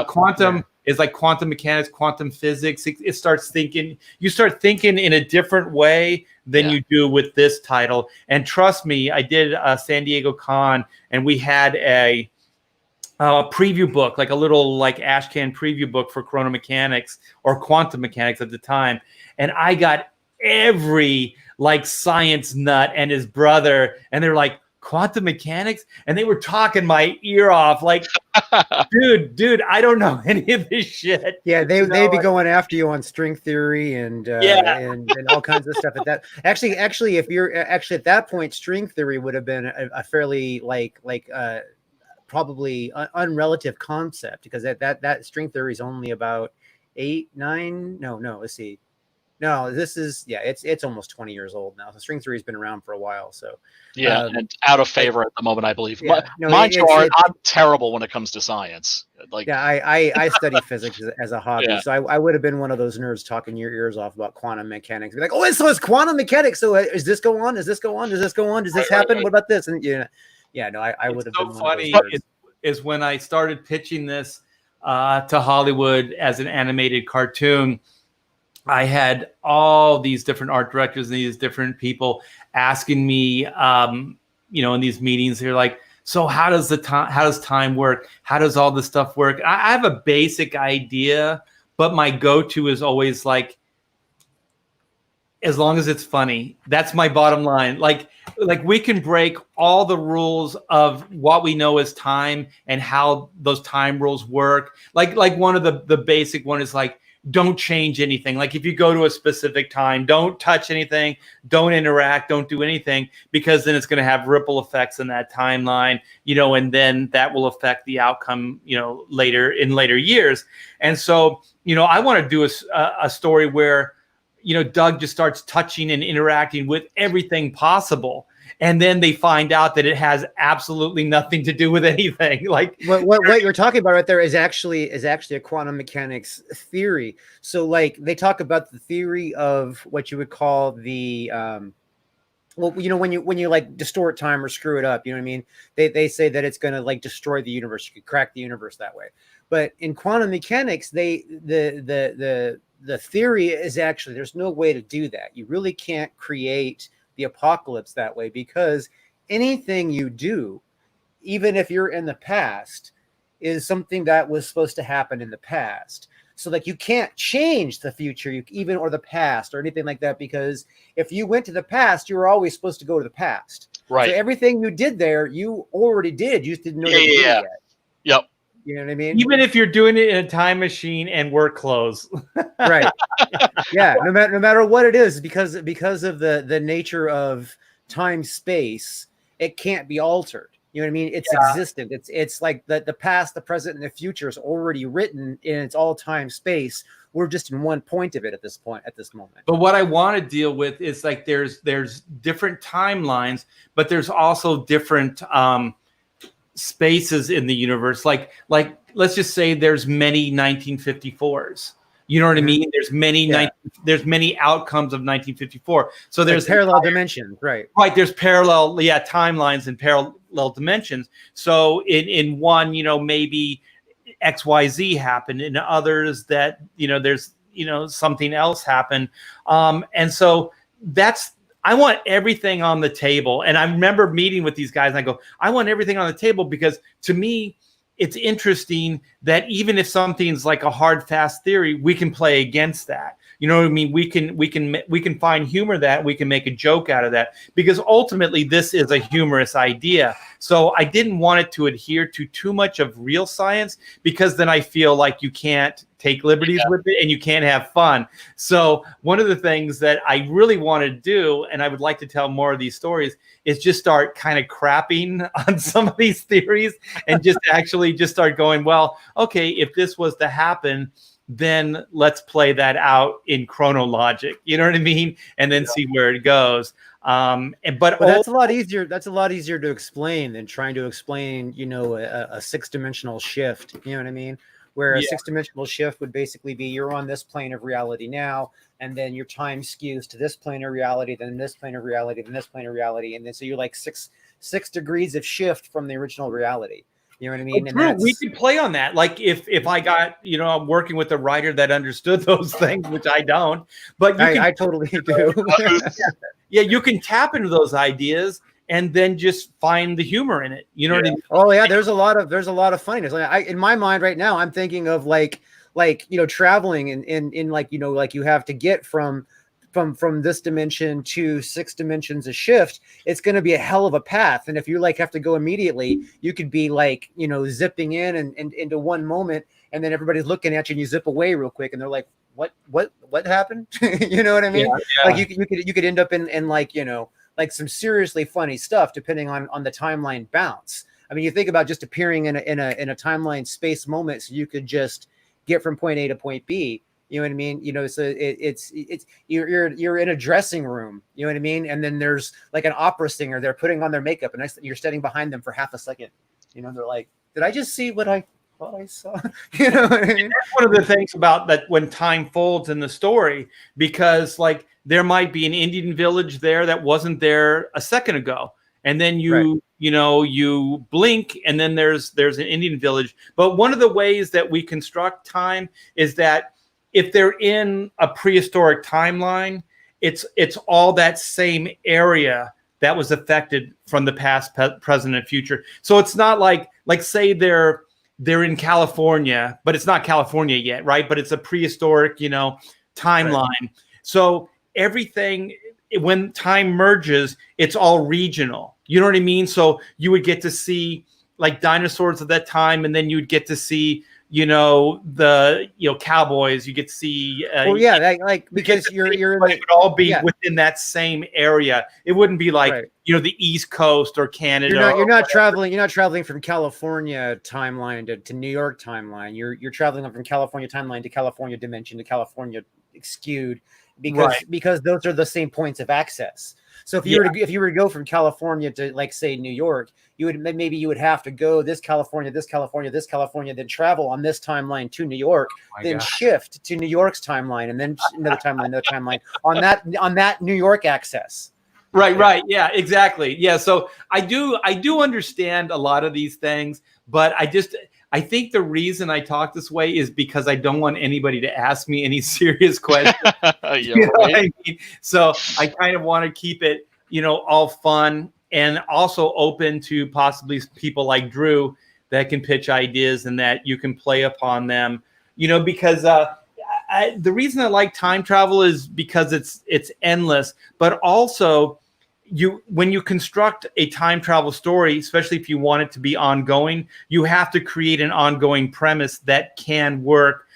Quantum is like quantum mechanics, quantum physics. You start thinking in a different way than you do with this title. And trust me, I did a San Diego Con, and we had a preview book, like a little like ashcan preview book for Chrono Mechanics or quantum mechanics at the time. And I got every like science nut and his brother, and they're like, quantum mechanics, and they were talking my ear off like, dude, I don't know any of this shit. Yeah, they'd be going after you on string theory and all kinds of stuff. At that, actually, if you're actually at that point, string theory would have been a fairly probably unrelative concept, because that string theory is only about 8, 9. No, let's see. No, this is it's almost 20 years old now. So string theory has been around for a while. So and out of favor at the moment, I believe. Yeah, I'm terrible when it comes to science. I study physics as a hobby, so I would have been one of those nerds talking your ears off about quantum mechanics. Be like, oh, so it's quantum mechanics. So is this go on? Does this go on? Does this go on? Does this happen? Right. What about this? And I would have been. So funny is when I started pitching this to Hollywood as an animated cartoon. I had all these different art directors and these different people asking me, in these meetings. They're like, so how does time work? How does all this stuff work? I have a basic idea, but my go-to is always like, as long as it's funny. That's my bottom line. Like we can break all the rules of what we know as time and how those time rules work. Like one of the basic one is like, don't change anything. Like if you go to a specific time, don't touch anything, don't interact, don't do anything, because then it's going to have ripple effects in that timeline, and then that will affect the outcome, later years. And so, I want to do a story where, Doug just starts touching and interacting with everything possible. And then they find out that it has absolutely nothing to do with anything. Like what you're talking about right there is actually a quantum mechanics theory. So like they talk about the theory of what you would call the when you like distort time or screw it up, you know what I mean? They say that it's going to like destroy the universe. You could crack the universe that way. But in quantum mechanics, the theory is actually there's no way to do that. You really can't create the apocalypse that way, because anything you do, even if you're in the past, is something that was supposed to happen in the past. So like you can't change the future, even or the past or anything like that, because if you went to the past, you were always supposed to go to the past. Right. So everything you did there, you already did. You just didn't know that you did it yet. Yep. You know what I mean? Even if you're doing it in a time machine and work clothes. Right. Yeah. No matter what it is, because of the nature of time space, it can't be altered. You know what I mean? It's existent. It's like the past, the present, and the future is already written in its all time space. We're just in one point of it at this moment. But what I want to deal with is like there's different timelines, but there's also different spaces in the universe. Like let's just say there's many 1954s. You know what I mean? There's many there's many outcomes of 1954. So there's parallel dimensions, right? Right. There's parallel timelines and parallel dimensions. So in one, maybe XYZ happened, in others that there's something else happened. And so I want everything on the table. And I remember meeting with these guys and I go, I want everything on the table, because to me, it's interesting that even if something's like a hard, fast theory, we can play against that. You know what I mean? We can find humor that we can make a joke out of that, because ultimately this is a humorous idea. So I didn't want it to adhere to too much of real science, because then I feel like you can't take liberties with it and you can't have fun. So one of the things that I really want to do, and I would like to tell more of these stories, is just start kind of crapping on some of these theories and just actually just start going, well, okay, if this was to happen, then let's play that out in chronologic. You know what I mean? And then see where it goes. But that's a lot easier. That's a lot easier to explain than trying to explain, a six-dimensional shift. You know what I mean? Where a six-dimensional shift would basically be you're on this plane of reality now, and then your time skews to this plane of reality, then this plane of reality, then this plane of reality, and then so you're like six degrees of shift from the original reality. You know what I mean? And we can play on that. Like if I got, I'm working with a writer that understood those things, which I don't, but I totally do. Yeah, you can tap into those ideas and then just find the humor in it. You know what I mean? Oh yeah, there's a lot of funniness. Like in my mind right now, I'm thinking of like traveling in like you have to get from this dimension to 6 dimensions a shift. It's going to be a hell of a path, and if you like have to go immediately, you could be like zipping in and into one moment, and then everybody's looking at you and you zip away real quick and they're like, what happened? You know what I mean? Like you could end up in like like some seriously funny stuff depending on the timeline bounce. I mean, you think about just appearing in a timeline space moment, so you could just get from point A to point B. You know what I mean? So it's you're in a dressing room. You know what I mean? And then there's like an opera singer. They're putting on their makeup, and you're standing behind them for half a second. They're like, "Did I just see what I saw?" You know what I mean? That's one of the things about that when time folds in the story, because like there might be an Indian village there that wasn't there a second ago, and then you blink and then there's an Indian village. But one of the ways that we construct time is that if they're in a prehistoric timeline, it's all that same area that was affected from the past, present, and future. So it's not like say they're in California, but it's not California yet, right? But it's a prehistoric, timeline. Right. So everything, when time merges, it's all regional. You know what I mean? So you would get to see like dinosaurs at that time, and then you'd get to see the cowboys. You get to see because you're it would all be within that same area. It wouldn't be like the East Coast or Canada. You're not traveling from California timeline to New York timeline. You're traveling from California timeline to California dimension to California skewed, because those are the same points of access. So if you were to go from California to like say New York, you would have to go this California, then travel on this timeline to New York, shift to New York's timeline, and then another timeline on that New York access. Right. Yeah, exactly. Yeah. So I do understand a lot of these things, but I think the reason I talk this way is because I don't want anybody to ask me any serious questions. You know what I mean? So I kind of want to keep it, all fun and also open to possibly people like Drew that can pitch ideas and that you can play upon them. because the reason I like time travel is because it's endless, but also when you construct a time travel story, especially if you want it to be ongoing, you have to create an ongoing premise that can work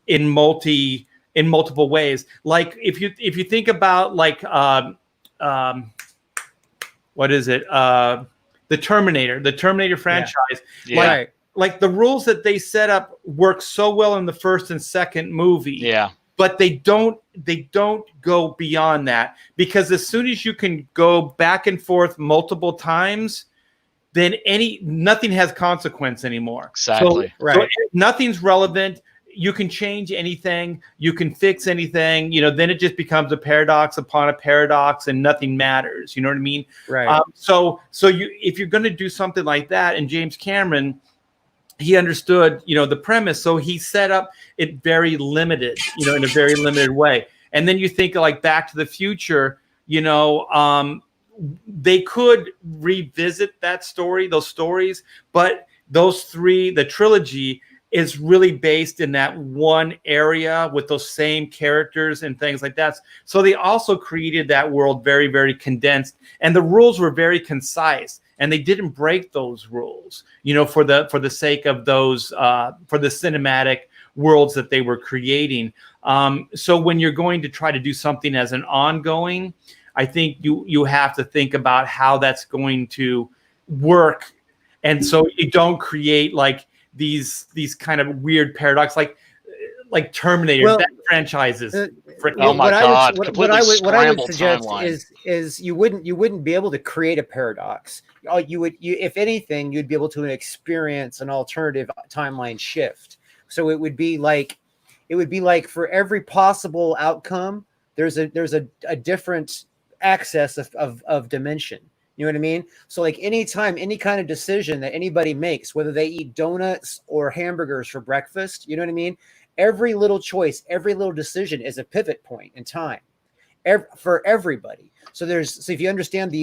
in multiple ways. Like if you think about like what is it? The Terminator franchise. Yeah. Like the rules that they set up work so well in the first and second movie. Yeah. But they don't go beyond that, because as soon as you can go back and forth multiple times, then nothing has consequence anymore. Exactly. So nothing's relevant. You can change anything. You can fix anything. Then it just becomes a paradox upon a paradox, and nothing matters. You know what I mean? Right. So if you're going to do something like that, and James Cameron, he understood, the premise. So he set up it very limited, in a very limited way. And then you think like Back to the Future, they could revisit those stories, but the trilogy is really based in that one area with those same characters and things like that. So they also created that world very, very condensed, and the rules were very concise. And they didn't break those rules, for the sake of those, for the cinematic worlds that they were creating. So when you're going to try to do something as an ongoing, I think you have to think about how that's going to work, and so you don't create like these kind of weird paradox, like Terminator. That franchises. Oh my God! What I would suggest is you wouldn't be able to create a paradox. If anything, you'd be able to experience an alternative timeline shift. So it would be like for every possible outcome, there's a different access of dimension. You know what I mean? So like anytime, any kind of decision that anybody makes, whether they eat donuts or hamburgers for breakfast, you know what I mean? Every little choice, every little decision is a pivot point in time for everybody. So if you understand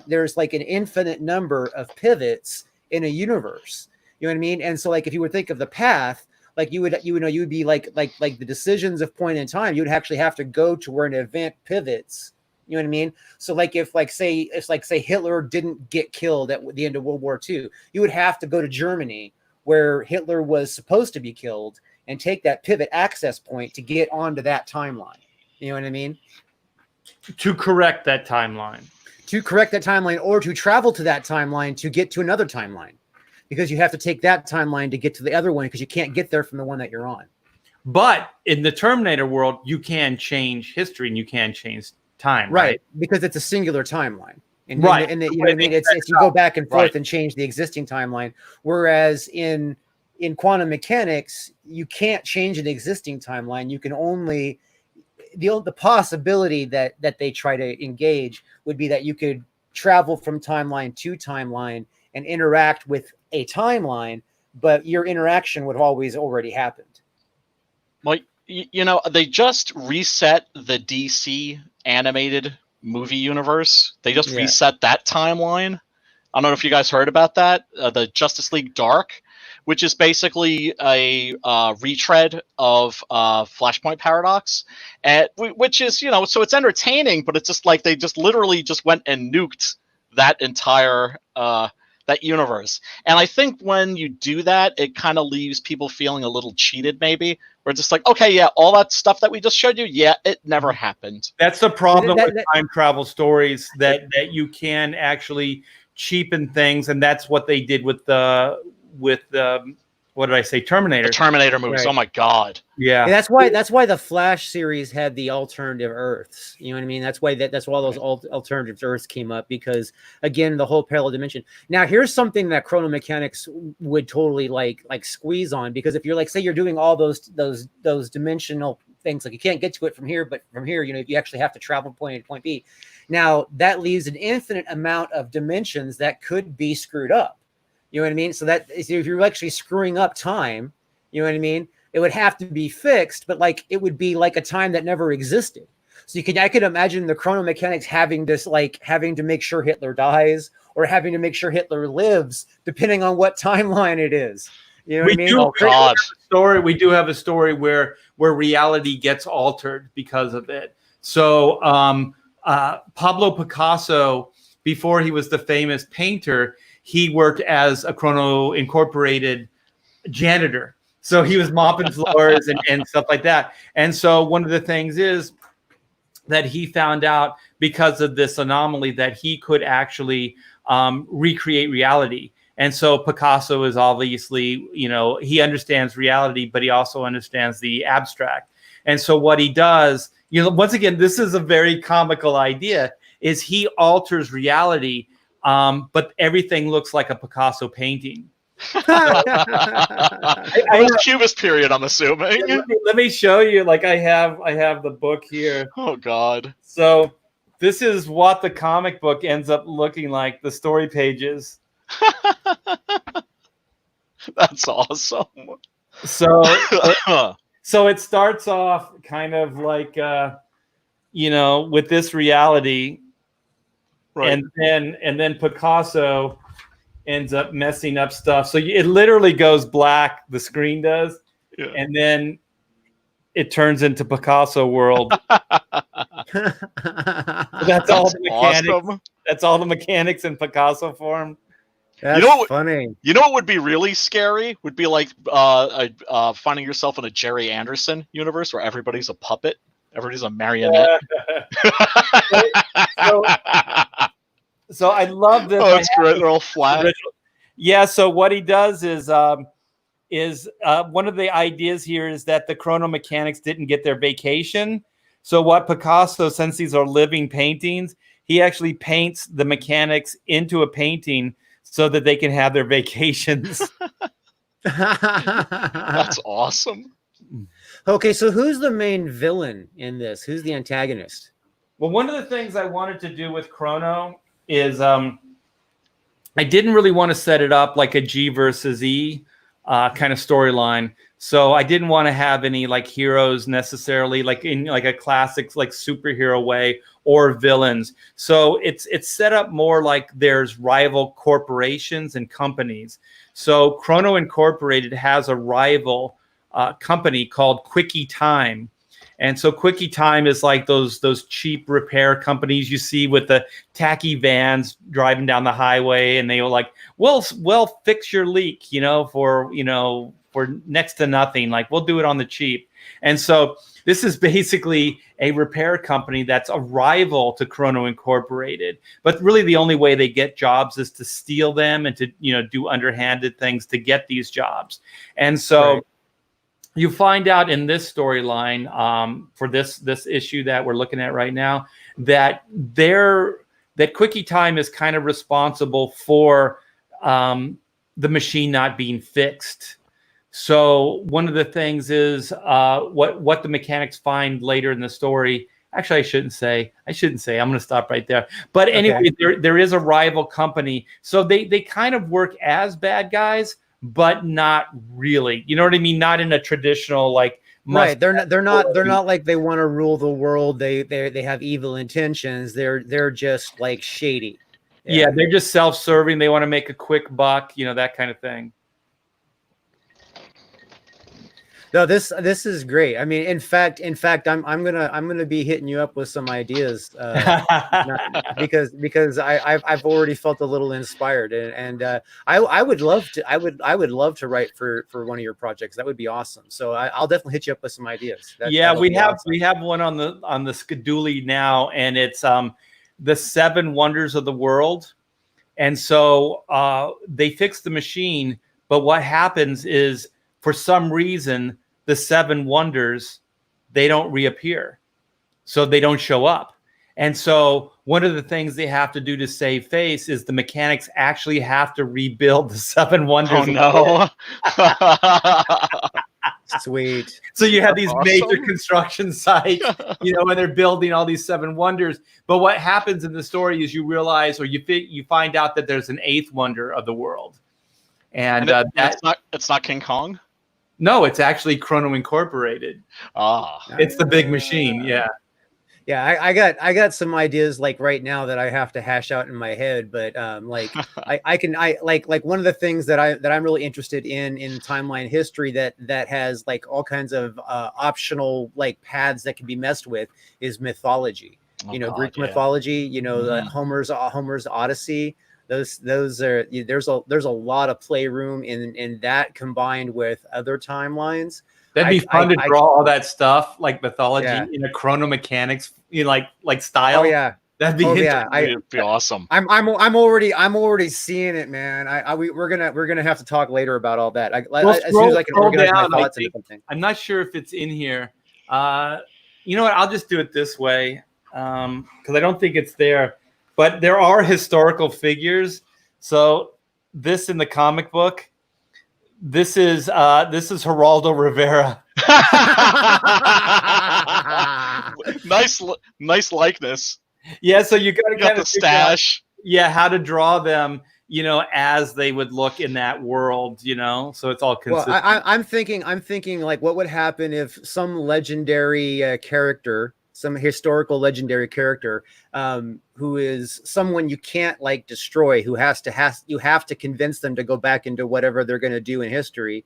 there's like an infinite number of pivots in a universe, you know what I mean? And so like, if you would think of the path, like you would be like the decisions of point in time, you would actually have to go to where an event pivots. You know what I mean? So like if say Hitler didn't get killed at the end of World War II, you would have to go to Germany where Hitler was supposed to be killed and take that pivot access point to get onto that timeline. You know what I mean? To correct that timeline. Or to travel to that timeline to get to another timeline. Because you have to take that timeline to get to the other one, because you can't get there from the one that you're on. But in the Terminator world, you can change history and you can change time. Right? Because it's a singular timeline. And you know what I mean? It's you go back and forth and change the existing timeline. Whereas in quantum mechanics, you can't change an existing timeline. You can only the possibility that they try to engage would be that you could travel from timeline to timeline and interact with a timeline, but your interaction would have always already happened. Well, they just reset the DC animated movie universe. They just reset that timeline. I don't know if you guys heard about that. The Justice League Dark, which is basically a retread of Flashpoint Paradox, which is, so it's entertaining, but it's just like they just literally just went and nuked that entire that universe. And I think when you do that, it kind of leaves people feeling a little cheated, maybe. We're just like, okay, yeah, all that stuff that we just showed you, it never happened. That's the problem with time travel stories, that you can actually cheapen things, and that's what they did with the what did I say? Terminator. The Terminator movies. Right. Oh my God. Yeah. That's why the Flash series had the alternative Earths. You know what I mean? That's why all those alternative Earths came up, because again, the whole parallel dimension. Now, here's something that Chrono Mechanics would totally like squeeze on, because if you're like, say you're doing all those dimensional things, like you can't get to it from here, but from here, you actually have to travel from point A to point B. Now that leaves an infinite amount of dimensions that could be screwed up. You know what I mean? So if you're actually screwing up time, you know what I mean? It would have to be fixed, but like it would be like a time that never existed. So I could imagine the Chrono Mechanics having to make sure Hitler dies or having to make sure Hitler lives, depending on what timeline it is. You know what I mean? Oh God. We do have a story where reality gets altered because of it. So Pablo Picasso, before he was the famous painter, he worked as a Chrono Incorporated janitor. So he was mopping floors and stuff like that. And so one of the things is that he found out because of this anomaly that he could actually recreate reality. And so Picasso is obviously, he understands reality, but he also understands the abstract. And so what he does, once again, this is a very comical idea, is he alters reality, but everything looks like a Picasso painting. Cubist period, I'm assuming. Let me show you. Like I have the book here. Oh God. So this is what the comic book ends up looking like, the story pages. That's awesome. So it starts off kind of like with this reality, right. and then Picasso ends up messing up stuff. So it literally goes black, the screen does, and then it turns into Picasso world. That's all the mechanics. Awesome. That's all the mechanics in Picasso form. That's funny. You know what would be really scary? Would be like finding yourself in a Jerry Anderson universe where everybody's a puppet, everybody's a marionette. So I love this. Oh, it's great. They're all flat. Yeah. So what he does is one of the ideas here is that the chrono mechanics didn't get their vacation. So what Picasso, since these are living paintings, he actually paints the mechanics into a painting so that they can have their vacations. That's awesome. Okay, so who's the main villain in this? Who's the antagonist? Well, one of the things I wanted to do with Chrono is I didn't really want to set it up like a G versus E kind of storyline. So I didn't want to have any like heroes necessarily like in like a classic like superhero way or villains. So it's set up more like there's rival corporations and companies. So Chrono Incorporated has a rival company called Quickie Time. And so Quickie Time is like those cheap repair companies you see with the tacky vans driving down the highway, and they were like, we'll fix your leak, for next to nothing. Like we'll do it on the cheap. And so this is basically a repair company that's a rival to Chrono Incorporated. But really the only way they get jobs is to steal them and to, do underhanded things to get these jobs. And so right. You find out in this storyline for this issue that we're looking at right now that Quickie Time is kind of responsible for the machine not being fixed. So one of the things is what the mechanics find later in the story. Actually, I shouldn't say. I'm going to stop right there. But anyway, okay. there is a rival company. So they kind of work as bad guys, but not really. You know what I mean? Not in a traditional like. Right. They're not like they want to rule the world. They have evil intentions. They're just like shady. Yeah, they're just self-serving. They want to make a quick buck. That kind of thing. No, this is great. I mean, in fact, I'm gonna be hitting you up with some ideas because I've already felt a little inspired, and I would love to write for one of your projects. That would be awesome. So I'll definitely hit you up with some ideas. We have one on the schedule now, and it's the 7 Wonders of the World, and so they fix the machine, but what happens is for some reason the 7 wonders, they don't reappear. So they don't show up. And so one of the things they have to do to save face is the mechanics actually have to rebuild the 7 wonders. Oh, no. Sweet. So you have these major construction sites, and they're building all these 7 wonders. But what happens in the story is you realize, or you find out that there's an 8th wonder of the world. And it's not King Kong? No, it's actually Chrono Incorporated. Ah, it's the big machine. Yeah. Yeah, I got some ideas like right now that I have to hash out in my head, but like I like one of the things that I'm really interested in timeline history that has like all kinds of optional like paths that can be messed with is mythology. Oh You know, God, Greek yeah. mythology. You know, Mhm. Homer's Odyssey. Those are there's a lot of playroom in that combined with other timelines. That'd be fun to I draw all that stuff like mythology yeah. in a chronomechanics, like Oh style. yeah. That'd be Oh interesting. yeah. It'd be awesome. I'm already seeing it, man. We're gonna have to talk later about all that. Well, As soon as I can scroll organize my down. I thoughts into think something. I'm not sure if it's in here. You know what? I'll just do it this way because I don't think it's there. But there are historical figures. So this in the comic book. This is Geraldo Rivera. nice likeness. Yeah, so you got to You got kind the of figure out, stash. yeah, how to draw them, as they would look in that world, so it's all Well, consistent. I'm thinking like what would happen if some legendary character, some historical legendary character, who is someone you can't like destroy, who you have to convince them to go back into whatever they're going to do in history,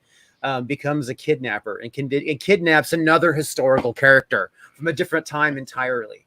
becomes a kidnapper and kidnaps another historical character from a different time entirely.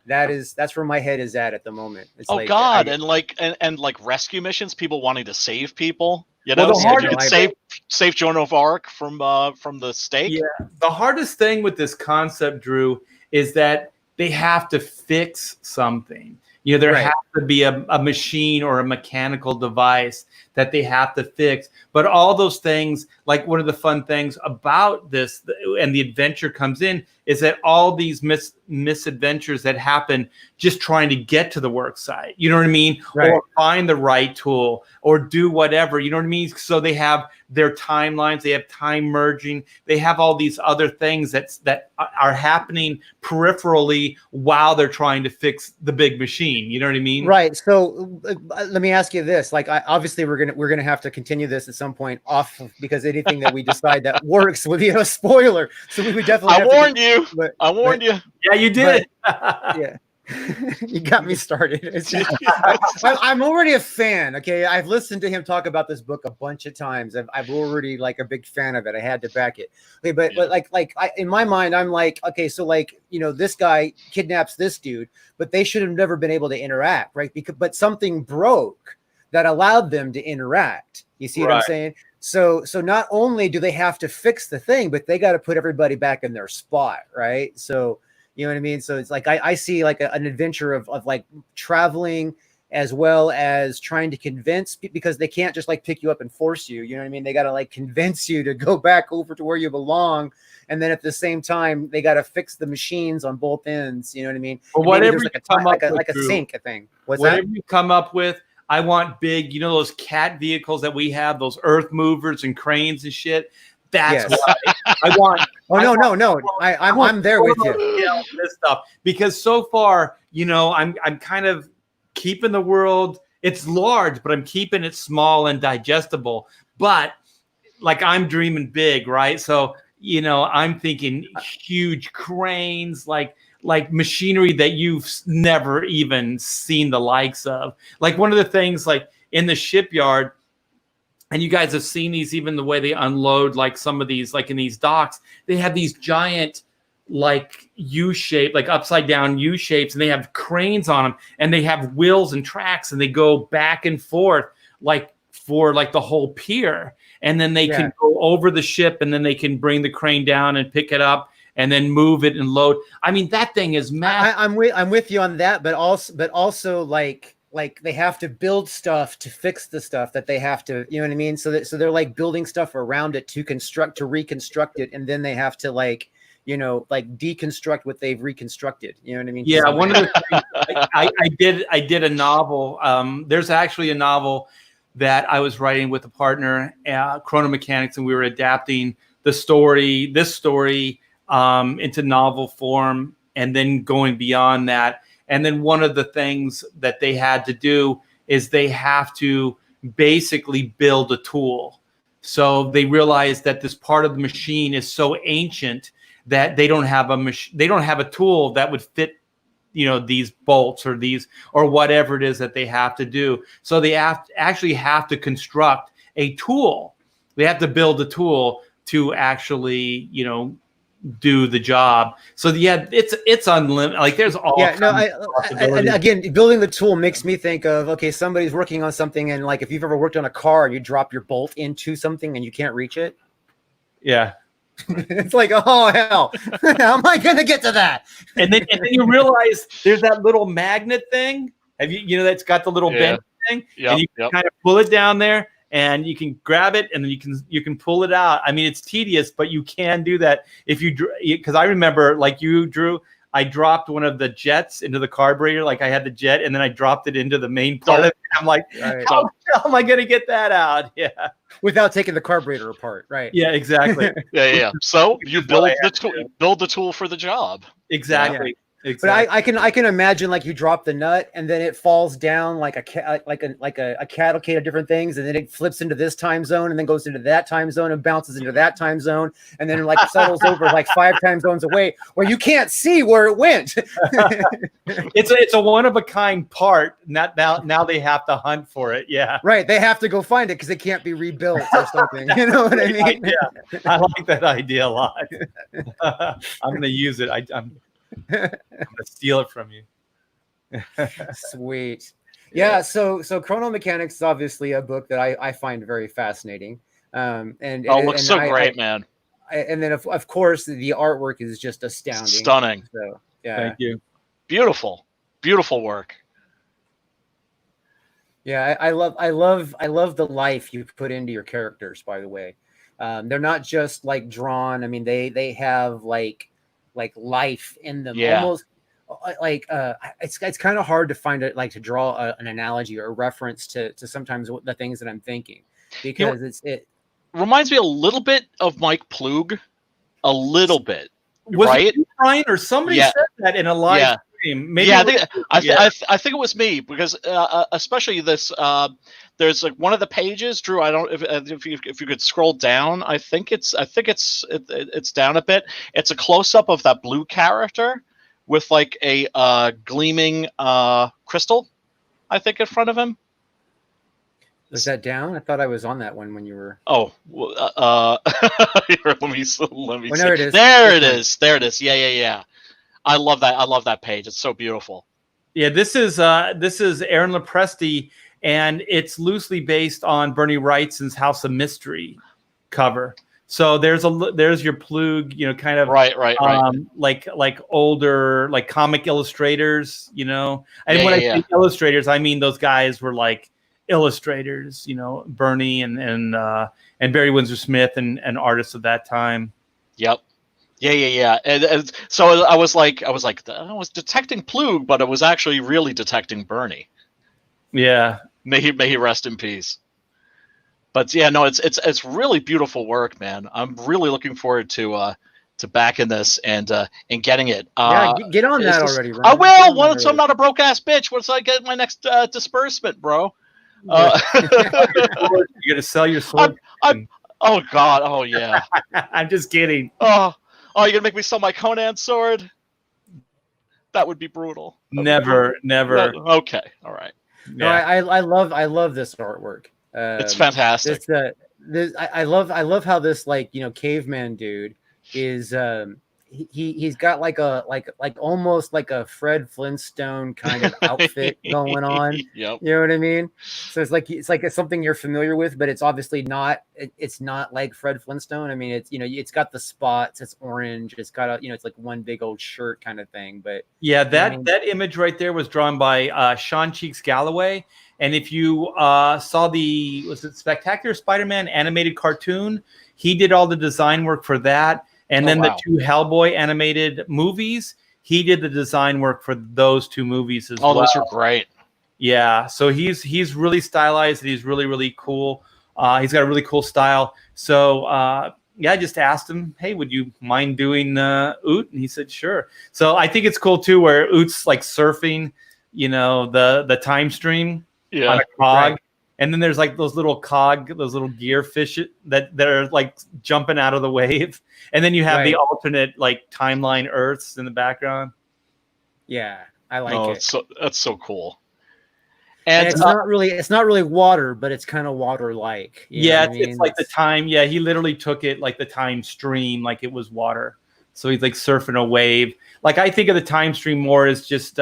That's where my head is at the moment. It's Oh like God, and like rescue missions, people wanting to save people. You know, Well, the so you hardest could thing- save Joan of Arc from the stake. Yeah, the hardest thing with this concept, Drew, is that they have to fix something. There Right. has to be a machine or a mechanical device that they have to fix. But all those things, like one of the fun things about this and the adventure comes in, is that all these misadventures that happen just trying to get to the work site, you know what I mean? Right. Or find the right tool or do whatever, you know what I mean? So they have their timelines, they have time merging, they have all these other things that are happening peripherally while they're trying to fix the big machine, you know what I mean? Right. So let me ask you this: like, obviously, we're gonna have to continue this at some point off because anything that we decide that works would be a spoiler. So we would definitely. I warned you. I warned you. Yeah, you did. Yeah. You got me started. It's just, I'm already a fan. Okay, I've listened to him talk about this book a bunch of times. I've already like a big fan of it. I had to back it. Okay, but in my mind, I'm like, okay, so like this guy kidnaps this dude, but they should have never been able to interact, right? But something broke that allowed them to interact. You see what I'm saying? So not only do they have to fix the thing, but they got to put everybody back in their spot, right? So. You know what I mean? So it's like I see like an adventure of like traveling as well as trying to convince because they can't just like pick you up and force you. You know what I mean? They got to like convince you to go back over to where you belong. And then at the same time, they got to fix the machines on both ends. You know what I mean? Well, whatever there's like a sync, I think. Whatever you come up with, I want big, those cat vehicles that we have, those earth movers and cranes and shit. That's what I want. No. I'm there with you. This stuff because so far, I'm kind of keeping the world. It's large, but I'm keeping it small and digestible. But like I'm dreaming big, right? So I'm thinking huge cranes, like machinery that you've never even seen the likes of. Like one of the things, like in the shipyard. And you guys have seen these, even the way they unload, like some of these, like in these docks, they have these giant, like U-shape, like upside down U-shapes, and they have cranes on them, and they have wheels and tracks, and they go back and forth, like for like the whole pier, and then they can go over the ship, and then they can bring the crane down and pick it up, and then move it and load. I mean, that thing is massive. I'm with you on that, but also like they have to build stuff to fix the stuff that they have to, you know what I mean? So they're like building stuff around it to reconstruct it, and then they have to like deconstruct what they've reconstructed. You know what I mean? Yeah, one of the things I did a novel. There's actually a novel that I was writing with a partner, Chrono Mechanics, and we were adapting this story into novel form, and then going beyond that. And then one of the things that they had to do is they have to basically build a tool. So they realized that this part of the machine is so ancient that they don't have a tool that would fit these bolts or whatever it is that they have to do. So they actually have to construct a tool. They have to build a tool to actually, do the job. So yeah, it's unlimited. Like there's all and again, building the tool makes me think of, okay, somebody's working on something, and like if you've ever worked on a car, you drop your bolt into something and you can't reach it. Yeah. It's like, oh hell, how am I gonna get to that? And then you realize there's that little magnet thing. Have you that's got the little bend thing, and you can kind of pull it down there, and you can grab it, and then you can pull it out. I mean, it's tedious, but you can do that if because I remember, like you, Drew, I dropped one of the jets into the carburetor, like I had the jet, and then I dropped it into the main part of it. I'm like, how am I gonna get that out? Yeah. Without taking the carburetor apart, right? Yeah, exactly. Yeah. So you build the tool for the job. Exactly. Yeah. Exactly. But I can imagine like you drop the nut and then it falls down like a cavalcade of different things, and then it flips into this time zone and then goes into that time zone and bounces into that time zone and then like settles over like 5 time zones away where you can't see where it went. It's a one of a kind part. Now they have to hunt for it. Yeah. Right. They have to go find it because it can't be rebuilt or something. You know what I mean? Yeah. I like that idea a lot. I'm gonna use it. I'm gonna steal it from you. Sweet. Yeah. So Chrono Mechanics is obviously a book that I find very fascinating. It looks so great, man. And then of course the artwork is just astounding. Stunning. So yeah. Thank you. Beautiful work. Yeah, I love the life you put into your characters, by the way. They're not just like drawn. I mean, they have like life in them. Yeah. Almost like it's kind of hard to find it, like to draw an analogy or a reference to sometimes the things that I'm thinking, because it reminds me a little bit of Mike Plug, a little bit. Was right? it you, Brian, or somebody said that in a live stream? Maybe I think it was me, because especially this. There's like one of the pages, Drew. I don't if you could scroll down. I think it's down a bit. It's a close up of that blue character with like a gleaming crystal, I think, in front of him. Is that down? I thought I was on that one when you were. Oh, here, let me see. There it is. There it is. Yeah. I love that page. It's so beautiful. Yeah, this is Aaron Lopresti, and it's loosely based on Bernie Wrightson's House of Mystery cover. So there's your Plug, kind of right. Like older, like comic illustrators, And when I say illustrators, I mean those guys were like illustrators, Bernie and Barry Windsor Smith and artists of that time. Yep. Yeah. And so I was detecting Plug, but it was actually really detecting Bernie. Yeah. May he rest in peace. But yeah, no, it's really beautiful work, man. I'm really looking forward to backing this and getting it. Get on that already, Ryan. I will. Once I'm not a broke ass bitch. Once I get my next disbursement, bro. You're gonna sell your sword. Oh God. Oh yeah. I'm just kidding. Oh, you're gonna make me sell my Conan sword? That would be brutal. Never. Okay. All right. Yeah. No, I love this artwork. It's fantastic. I love how this caveman dude is he's got like almost like a Fred Flintstone kind of outfit going on. Yep. You know what I mean? So it's like it's something you're familiar with, but it's obviously not. It's not like Fred Flintstone. I mean, it's got the spots. It's orange. It's got it's like one big old shirt kind of thing. But yeah, that image right there was drawn by Sean Cheeks Galloway. And if you saw was it Spectacular Spider-Man animated cartoon, he did all the design work for that. And then the 2 Hellboy animated movies, he did the design work for those 2 movies as well. Oh, those are great. Yeah, so he's really stylized. He's really, really cool. He's got a really cool style. So I just asked him, hey, would you mind doing Oot? And he said, sure. So I think it's cool too, where Oot's like surfing, the time stream on a cog. Right. And then there's like those little gear fish that are like jumping out of the wave. And then you have the alternate like timeline Earths in the background. Yeah. I like it. That's so cool. And And it's not really water, but it's kind of water like. Yeah, it's like the time. Yeah, he literally took it like the time stream, like it was water. So he's like surfing a wave. Like I think of the time stream more as just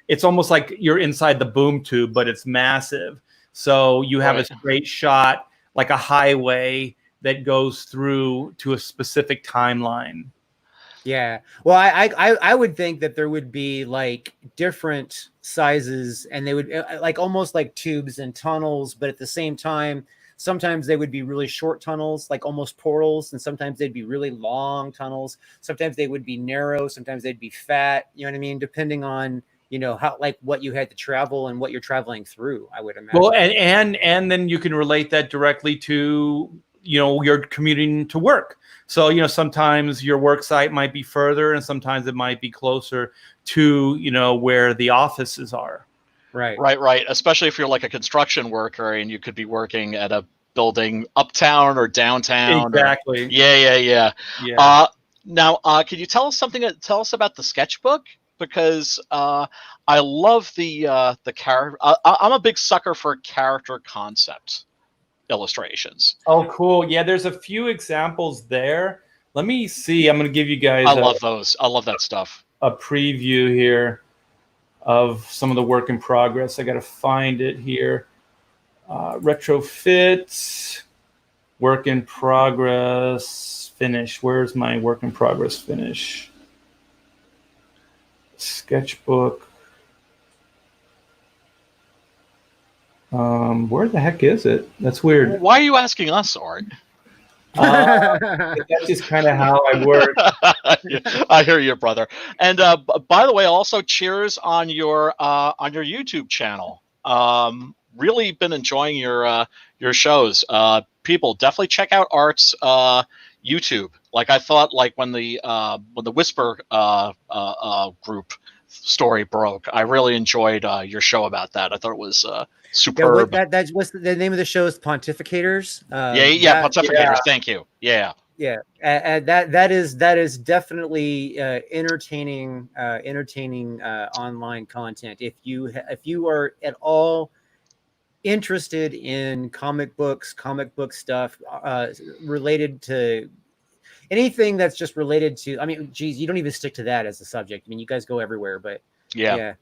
it's almost like you're inside the boom tube, but it's massive. So you have a straight shot, like a highway that goes through to a specific timeline. Yeah. Well, I would think that there would be like different sizes, and they would like almost like tubes and tunnels, but at the same time, sometimes they would be really short tunnels, like almost portals, and sometimes they'd be really long tunnels. Sometimes they would be narrow, sometimes they'd be fat, you know what I mean, depending on, you know, how, like what you had to travel and what you're traveling through, I would imagine. Well, and then you can relate that directly to, you know, your commuting to work. So, you know, sometimes your work site might be further and sometimes it might be closer to, you know, where the offices are. Right. Especially if you're like a construction worker and you could be working at a building uptown or downtown. Exactly. Yeah. Now, can you tell us about the sketchbook? Because I love the character. I'm a big sucker for character concept illustrations. Oh, cool. Yeah, there's a few examples there. Let me see. I'm going to give you guys. I love those. I love that stuff. A preview here of some of the work in progress. I got to find it here. Retrofit, work in progress, finish. Where's my work in progress finish? Sketchbook. Where the heck is it? That's weird. Why are you asking us, Art? That's just kind of how I work. I hear you, brother. And by the way, also cheers on your YouTube channel. Really been enjoying your shows. People definitely check out Art's YouTube. Like I thought, like when the Whisper group story broke, I really enjoyed your show about that. I thought it was superb. Yeah, that's what's the name of the show is Pontificators. Pontificators. Yeah. Thank you. Yeah. That is definitely entertaining online content. If you are at all interested in comic book stuff related to anything that's just related to, I mean, geez, you don't even stick to that as a subject. I mean, you guys go everywhere, but yeah.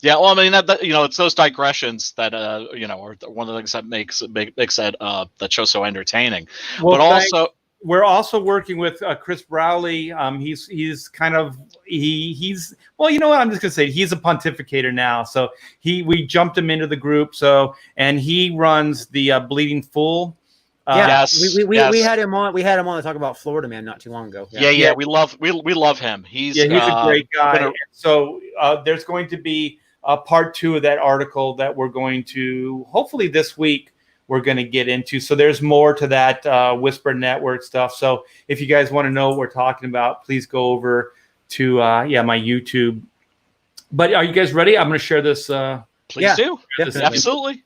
Well, I mean, that you know, it's those digressions that you know, are one of the things that makes that show so entertaining. Well, but also, we're also working with Chris Browley. He's kind of he's well, you know what? I'm just gonna say he's a pontificator now. So we jumped him into the group. So and he runs the Bleeding Fool. We had him on. We had him on to talk about Florida Man not too long ago. Yeah. We love him. He's a great guy. So there's going to be part 2 of that article that we're going to hopefully this week we're going to get into. So there's more to that Whisper Network stuff. So if you guys want to know what we're talking about, please go over to my YouTube. But are you guys ready? I'm going to share this. Please do. Definitely. Absolutely.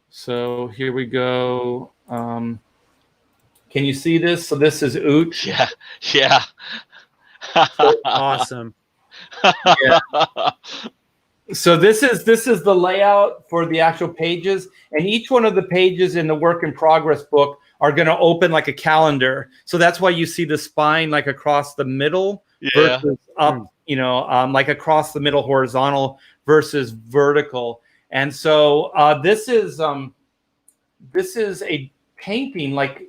So here we go. Can you see this? So this is Oot. Yeah. Awesome. Yeah. So this is the layout for the actual pages, and each one of the pages in the work in progress book are going to open like a calendar. So that's why you see the spine like across the middle versus up, you know, like across the middle horizontal versus vertical. And so this is a painting. Like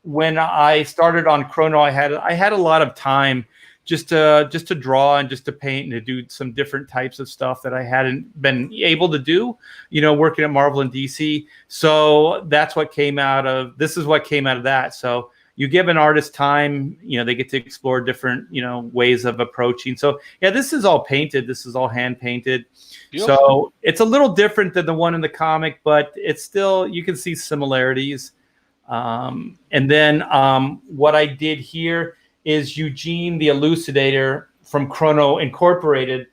when I started on Chrono, I had a lot of time just to draw and just to paint and to do some different types of stuff that I hadn't been able to do, you know, working at Marvel and DC. So that's what came out of that. So you give an artist time, you know, they get to explore different, you know, ways of approaching. So yeah, this is all painted. This is all hand painted. Beautiful. So it's a little different than the one in the comic, but it's still, you can see similarities. And then what I did here is Eugene, the Elucidator from Chrono Incorporated.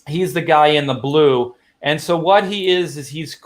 He's the guy in the blue. And so what he is he's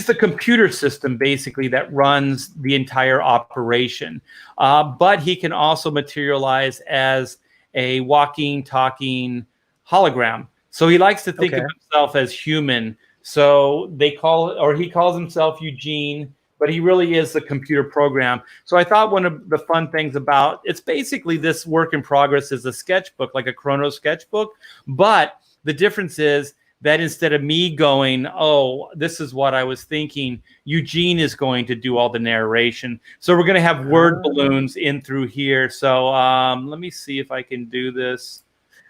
the computer system basically that runs the entire operation. But he can also materialize as a walking, talking hologram. So he likes to think Okay. of himself as human. So he calls himself Eugene, but he really is the computer program. So I thought one of the fun things about it's basically this work in progress is a sketchbook, like a Chrono sketchbook. But the difference is that instead of me going, oh, this is what I was thinking, Eugene is going to do all the narration. So we're going to have word balloons in through here. So let me see if I can do this.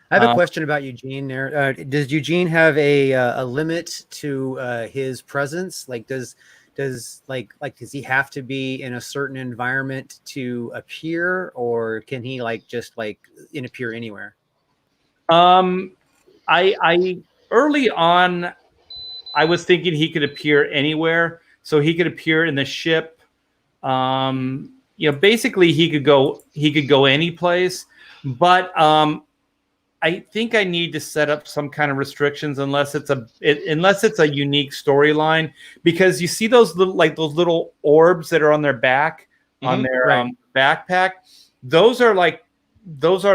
I have a question about Eugene there. Does Eugene have a limit to his presence? Like, does he have to be in a certain environment to appear, or can he just appear anywhere? I early on, I was thinking he could appear anywhere. So he could appear in the ship. Basically he could go any place. But I think I need to set up some kind of restrictions unless it's a unique storyline, because you see those little orbs that are on their back, on their backpack. Those are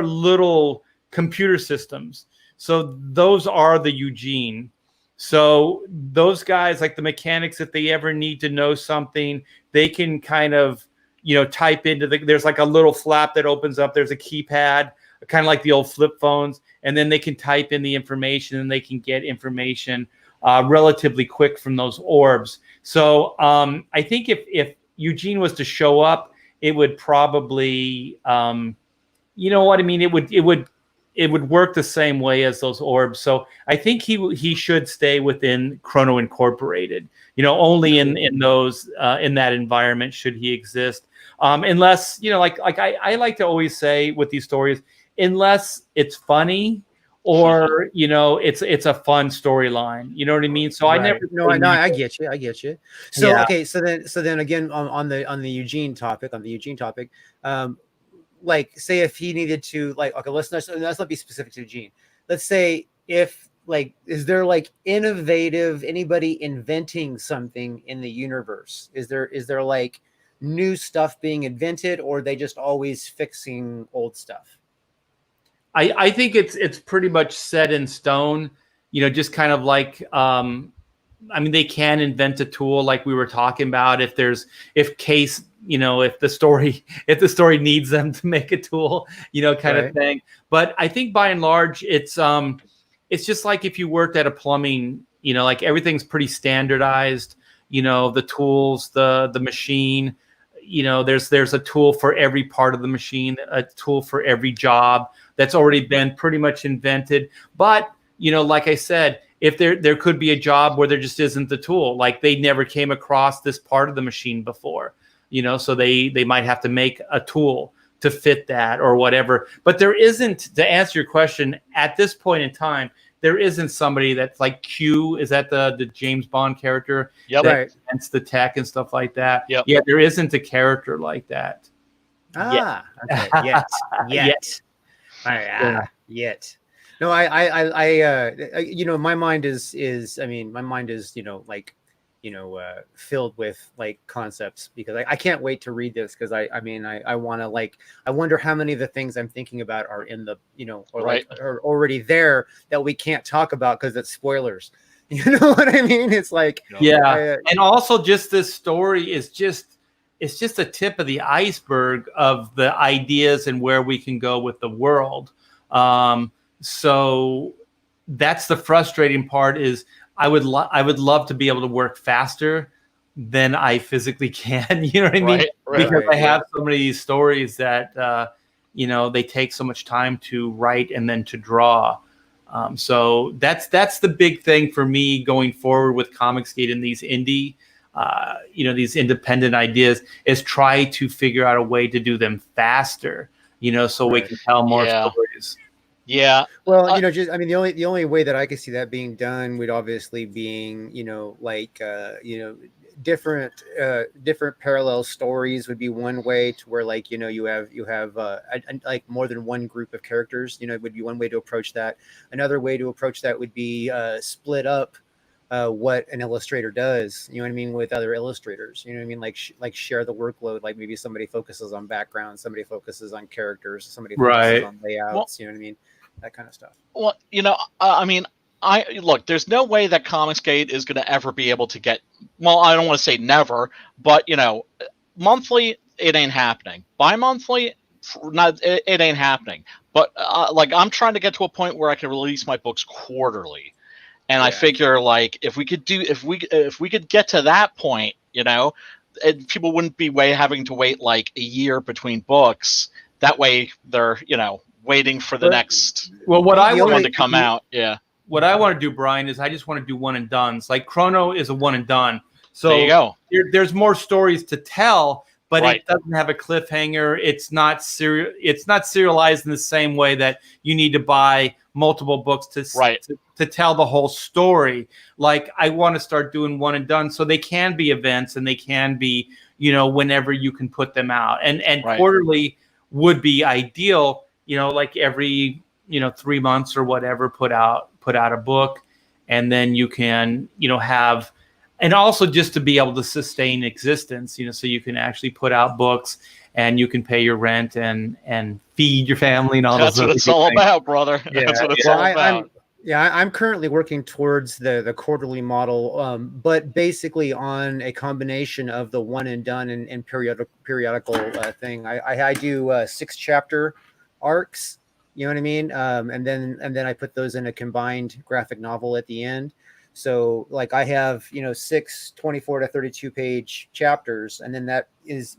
little computer systems. So those are the Eugene. So those guys, like the mechanics, if they ever need to know something, they can kind of, type into there's like a little flap that opens up. There's a keypad, kind of like the old flip phones. And then they can type in the information and they can get information relatively quick from those orbs. So I think if Eugene was to show up, it would probably, you know what I mean? It would work the same way as those orbs. So I think he should stay within Chrono Incorporated. Only in those in that environment should he exist. Unless I like to always say with these stories, unless it's funny or it's a fun storyline. You know what I mean? So I never. No, I get you. So Yeah. Okay, so then again on the Eugene topic, say if he needed to okay, let's not be specific to Eugene. Let's say if is there anybody inventing something in the universe? Is there new stuff being invented, or are they just always fixing old stuff? I think it's pretty much set in stone, just kind of they can invent a tool like we were talking about if the story needs them to make a tool, kind of thing. But I think by and large, it's just like if you worked at a plumbing, everything's pretty standardized, the tools, the machine, there's a tool for every part of the machine, a tool for every job that's already been pretty much invented. But, like I said, if there could be a job where there just isn't the tool, like they never came across this part of the machine before, so they might have to make a tool to fit that or whatever. But there isn't, to answer your question, at this point in time, there isn't somebody that's like Q, is that the James Bond character? Yep. That invents the tech and stuff like that. Yep. Yeah, there isn't a character like that. Okay. Yet. Yet. No, my mind is filled with concepts, because I can't wait to read this, because I want to I wonder how many of the things I'm thinking about are in the are already there that we can't talk about because it's spoilers. You know what I mean? It's and also just this story is it's just a tip of the iceberg of the ideas and where we can go with the world. So that's the frustrating part is I would love to be able to work faster than I physically can. You know what I mean? Because I have so many of these stories that, they take so much time to write and then to draw. So that's the big thing for me going forward with Comicsgate and these indie, these independent ideas, is try to figure out a way to do them faster, so we can tell more stories. Yeah. Well, the only way that I could see that being done would obviously being, different parallel stories would be one way, to where you have more than one group of characters. It would be one way to approach that. Another way to approach that would be split up what an illustrator does, you know what I mean, with other illustrators, you know what I mean, like share the workload, like maybe somebody focuses on background, somebody focuses on characters, somebody focuses on layouts, Well, you know what I mean, that kind of stuff. Well, I mean, I look. There's no way that Comicsgate is going to ever be able to get. Well, I don't want to say never, but monthly it ain't happening. Bi-monthly, not it ain't happening. But like I'm trying to get to a point where I can release my books quarterly, and I figure like if we could get to that point, people wouldn't be having to wait like a year between books. That way they're waiting for the next what I one to come out. Yeah. What I want to do, Brian, is I just want to do one and dones. Like Chrono is a one and done. So there you go. There's more stories to tell, but Right. it doesn't have a cliffhanger. It's not serialized in the same way that you need to buy multiple books to tell the whole story. Like I want to start doing one and done, so they can be events and they can be whenever you can put them out. And Right. quarterly would be ideal. Like every 3 months or whatever, put out a book, and then you can have, and also just to be able to sustain existence, so you can actually put out books and you can pay your rent and feed your family and all That's what it's all about, brother. That's what it's all about. I'm currently working towards the quarterly model, but basically on a combination of the one and done and periodical thing. I do 6-chapter arcs, you know what I mean, and then I put those in a combined graphic novel at the end. So like I have 6 24 to 32 page chapters, and then that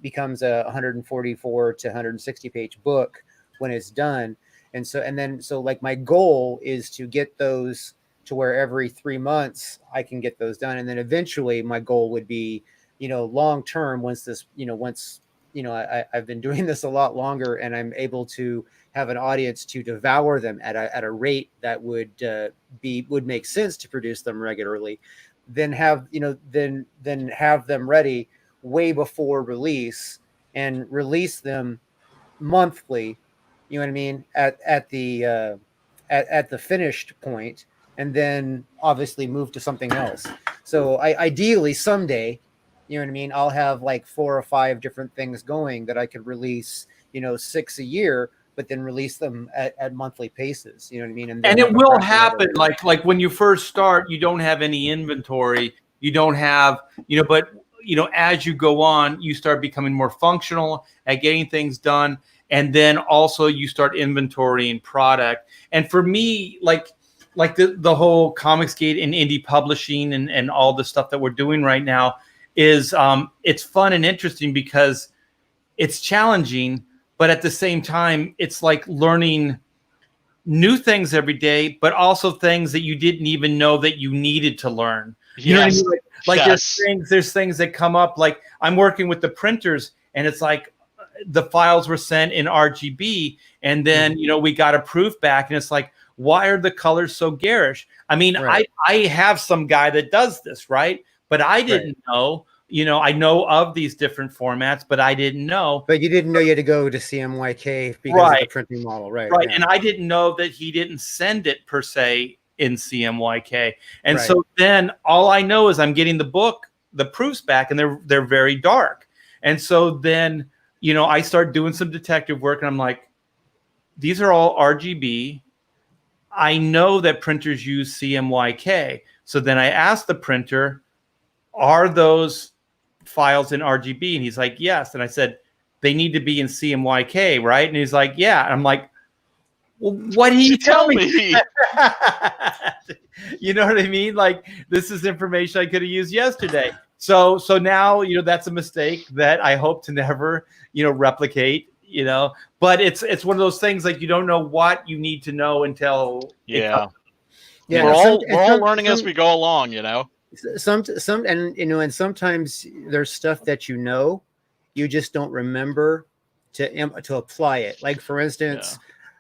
becomes a 144 to 160 page book when it's done. And so like my goal is to get those to where every 3 months I can get those done, and then eventually my goal would be long term, once I've been doing this a lot longer and I'm able to have an audience to devour them at a rate that would make sense to produce them regularly, then have them ready way before release and release them monthly, you know what I mean, at the finished point, and then obviously move to something else. So ideally someday, you know what I mean, I'll have like 4 or 5 different things going that I could release 6 a year, but then release them at monthly paces, you know what I mean? And it will happen. Like when you first start, you don't have any inventory. You don't have, but as you go on, you start becoming more functional at getting things done. And then also you start inventorying product. And for me, like the whole Comicsgate and indie publishing and all the stuff that we're doing right now is it's fun and interesting because it's challenging, but at the same time, it's like learning new things every day, but also things that you didn't even know that you needed to learn. You know what I mean? Like Yes. there's things that come up. Like I'm working with the printers, and it's like the files were sent in RGB, and then we got a proof back, and it's like, why are the colors so garish? I mean, right. I have some guy that does this, right? But I didn't know. I know of these different formats, but I didn't know. But you didn't know you had to go to CMYK because of the printing model, right? Right, yeah. And I didn't know that he didn't send it per se in CMYK. And so then all I know is I'm getting the proofs back, and they're very dark. And so then, I start doing some detective work, and I'm like, these are all RGB. I know that printers use CMYK. So then I asked the printer, are those files in RGB? And he's like, yes. And I said, they need to be in CMYK, right? And he's like, yeah. And I'm like, well, what did you tell me? You know what I mean? Like, this is information I could have used yesterday. So now, that's a mistake that I hope to never, replicate, but it's one of those things, like, you don't know what you need to know until we're all learning as we go along, Some and sometimes there's stuff that you just don't remember to apply it. Like, for instance,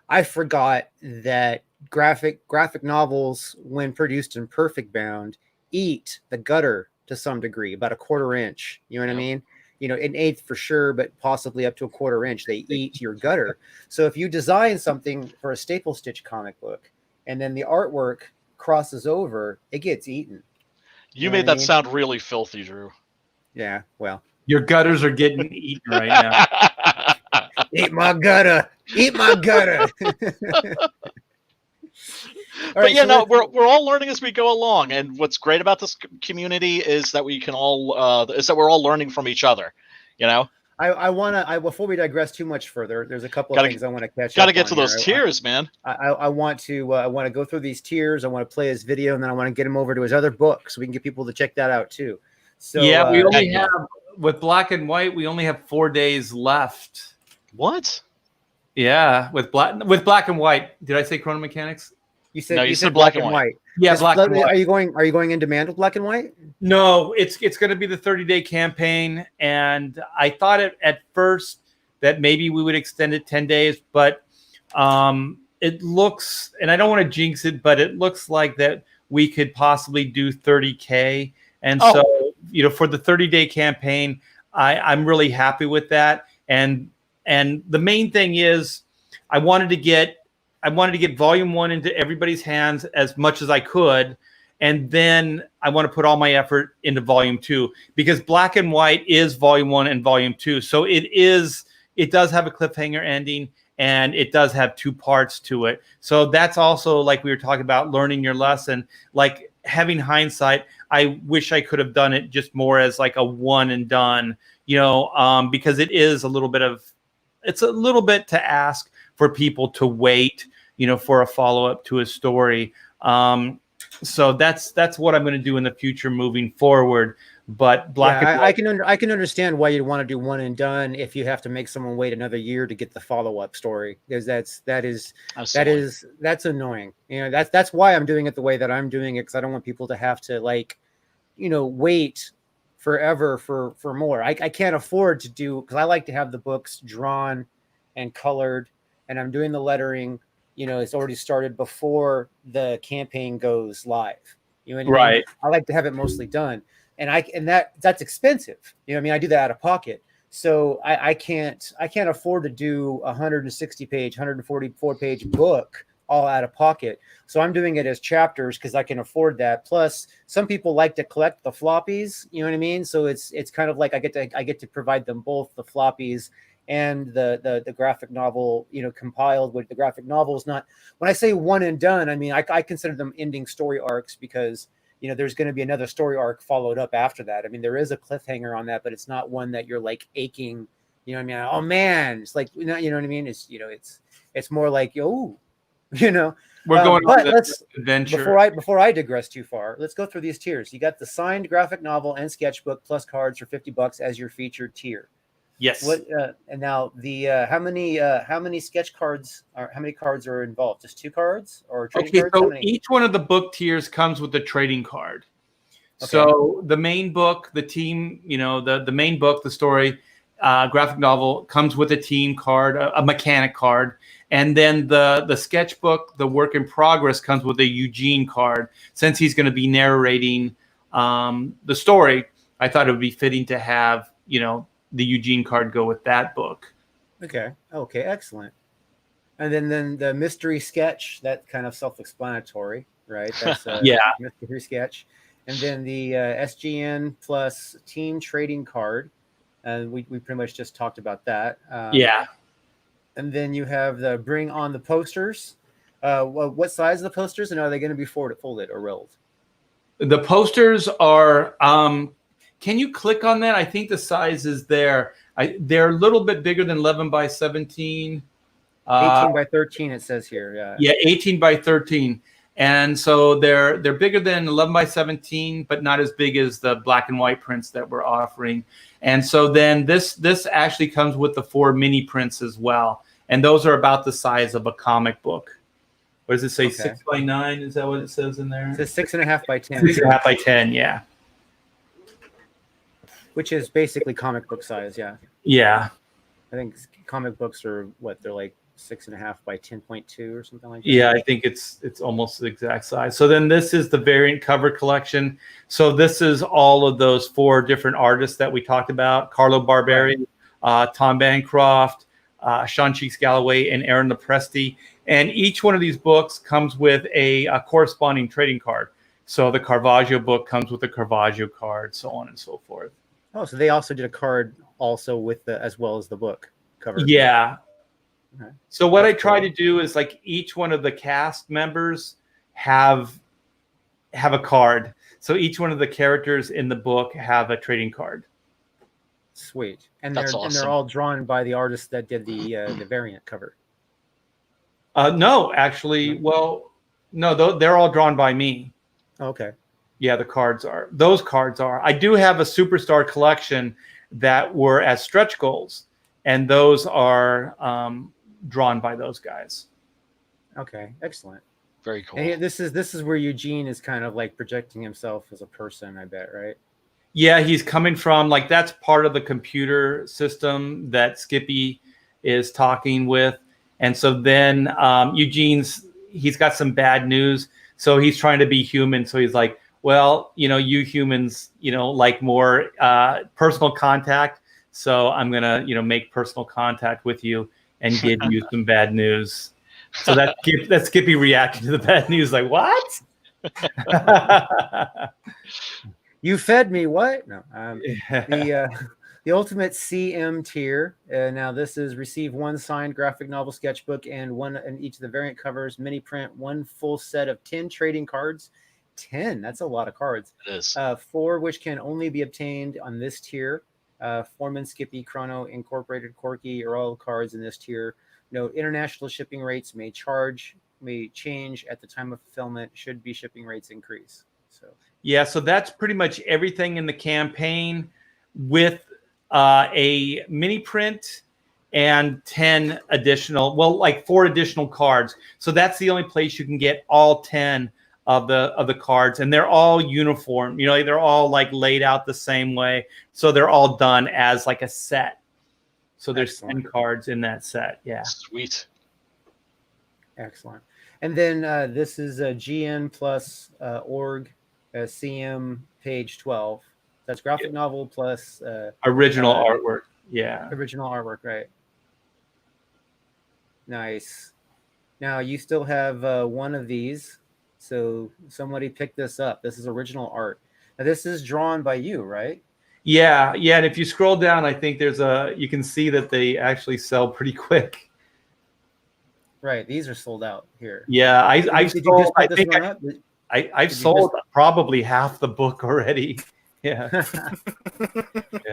I forgot that graphic novels, when produced in perfect bound, eat the gutter to some degree, about a 1/4 inch. You know what I mean? An eighth for sure, but possibly up to a 1/4 inch. They eat your gutter. So if you design something for a staple stitch comic book, and then the artwork crosses over, it gets eaten. You know made what I that mean? sound really filthy, Drew. Yeah, well, Your gutters are getting eaten right now. eat my gutter, eat my gutter. All But right, yeah, so no, let's, we're all learning as we go along, and what's great about this community is that we can all is that we're all learning from each other. You know, I want to. Before we digress too much further, there's a couple of gotta things I want to catch gotta up get on to those here. tiers, man. I want to go through these tiers. I want to play his video, and then I want to get him over to his other book so we can get people to check that out too. So Yeah, we only Thank you. have with black and white. We only have 4 days left. What? Yeah, with black and white. Did I say Chrono Mechanics? you said No, you you said black and white. Yeah, Just black and white. Are you going in demand with black and white? No, it's going to be the 30-day campaign, and I thought at first that maybe we would extend it 10 days, but it looks, and I don't want to jinx it, but it looks like that we could possibly do 30K, and so for the 30-day campaign, I'm really happy with that, and the main thing is I wanted to get volume 1 into everybody's hands as much as I could. And then I want to put all my effort into volume 2 because black and white is volume 1 and volume 2. So it does have a cliffhanger ending and it does have 2 parts to it. So that's also, like we were talking about, learning your lesson, like having hindsight. I wish I could have done it just more as like a one and done, because it is a little bit to ask for people to wait, for a follow-up to a story. So that's what I'm going to do in the future moving forward. But I can understand why you'd want to do one and done if you have to make someone wait another year to get the follow-up story, because that's annoying. That's why I'm doing it the way that I'm doing it, because I don't want people to have to wait forever for more. I can't afford to do, because I like to have the books drawn and colored, and I'm doing the lettering. It's already started before the campaign goes live. You know what I mean? Right. I like to have it mostly done, and that's expensive. I do that out of pocket, so I can't afford to do 160 page, 144 page book all out of pocket. So I'm doing it as chapters because I can afford that. Plus, some people like to collect the floppies. You know what I mean? So it's kind of like I get to provide them both the floppies and the graphic novel, compiled with the graphic novel. Is not, when I say one and done, I mean, I consider them ending story arcs because, there's going to be another story arc followed up after that. I mean, there is a cliffhanger on that, but it's not one that you're like aching, oh man, it's like, what I mean? It's, it's more like, we're going on this adventure. Before I digress too far, let's go through these tiers. You got the signed graphic novel and sketchbook plus cards for $50 as your featured tier. Yes. And now the how many sketch cards how many cards are involved? Just 2 cards or trading cards? So each one of the book tiers comes with a trading card. Okay. So the main book, the team, the main book, the story, graphic novel comes with a team card, a mechanic card, and then the sketchbook, the work in progress, comes with a Eugene card. Since he's going to be narrating the story, I thought it would be fitting to have the Eugene card go with that book. Okay, excellent. And then the mystery sketch, that kind of self-explanatory, right? That's mystery sketch. And then the SGN plus team trading card. We pretty much just talked about that. And then you have the bring on the posters. What size are the posters, and are they going to be folded or rolled? The posters are can you click on that? I think the size is there. They're a little bit bigger than 11 by 17. 18 by 13, it says here. Yeah, 18 by 13. And so they're bigger than 11 by 17, but not as big as the black and white prints that we're offering. And so then this actually comes with the 4 mini prints as well. And those are about the size of a comic book. What does it say? 6 by 9? Is that what it says in there? It says 6.5 by 10. 6.5 by 10, yeah. Which is basically comic book size, yeah. Yeah. I think comic books are they're like 6.5 by 10.2 or something like that. Yeah, I think it's almost the exact size. So then this is the variant cover collection. So this is all of those 4 different artists that we talked about: Carlo Barberi, Tom Bancroft, Sean Cheeks Galloway, and Aaron Lepresti. And each one of these books comes with a corresponding trading card. So the Caravaggio book comes with a Caravaggio card, so on and so forth. Oh, so they also did a card also with the as well as the book cover. Yeah. Okay. So what That's I try cool. to do is like each one of the cast members have a card. So each one of the characters in the book have a trading card. Sweet. And That's they're awesome. all drawn by the artist that did the variant cover. No, actually, well, no, they're all drawn by me. Okay. Yeah, the cards are. Those cards are. I do have a Superstar collection that were as stretch goals, and those are drawn by those guys. Okay. Excellent. Very cool. And this is where Eugene is kind of like projecting himself as a person, I bet, right? Yeah, he's coming from like that's part of the computer system that Skippy is talking with, and so then he's got some bad news, so he's trying to be human. So he's like, well, you humans, like more personal contact. So I'm gonna, make personal contact with you and give you some bad news. So that's Skippy reacting to the bad news, like what? You fed me what? No. The ultimate CM tier. Now this is receive one signed graphic novel sketchbook and one in each of the variant covers, mini print, one full set of 10 trading cards. 10, that's a lot of cards. It is. 4 which can only be obtained on this tier. Foreman, Skippy, Chrono, Incorporated, Corky are all cards in this tier. Note, international shipping rates may change at the time of fulfillment. Should be shipping rates increase. So yeah, so that's pretty much everything in the campaign with a mini print and 10 additional, like 4 additional cards. So that's the only place you can get all 10 of the cards, and they're all uniform. They're all like laid out the same way. So they're all done as like a set. So there's Excellent. 10 cards in that set. Yeah. Sweet. excellent. And then this is a GN plus org CM page 12. That's graphic novel plus Original artwork. Yeah. original artwork, right? Nice. Now you still have one of these. So somebody picked this up. This is original art. Now this is drawn by you, right? Yeah. And if you scroll down, I think you can see that they actually sell pretty quick. Right. These are sold out here. Yeah. I've sold probably half the book already. Yeah.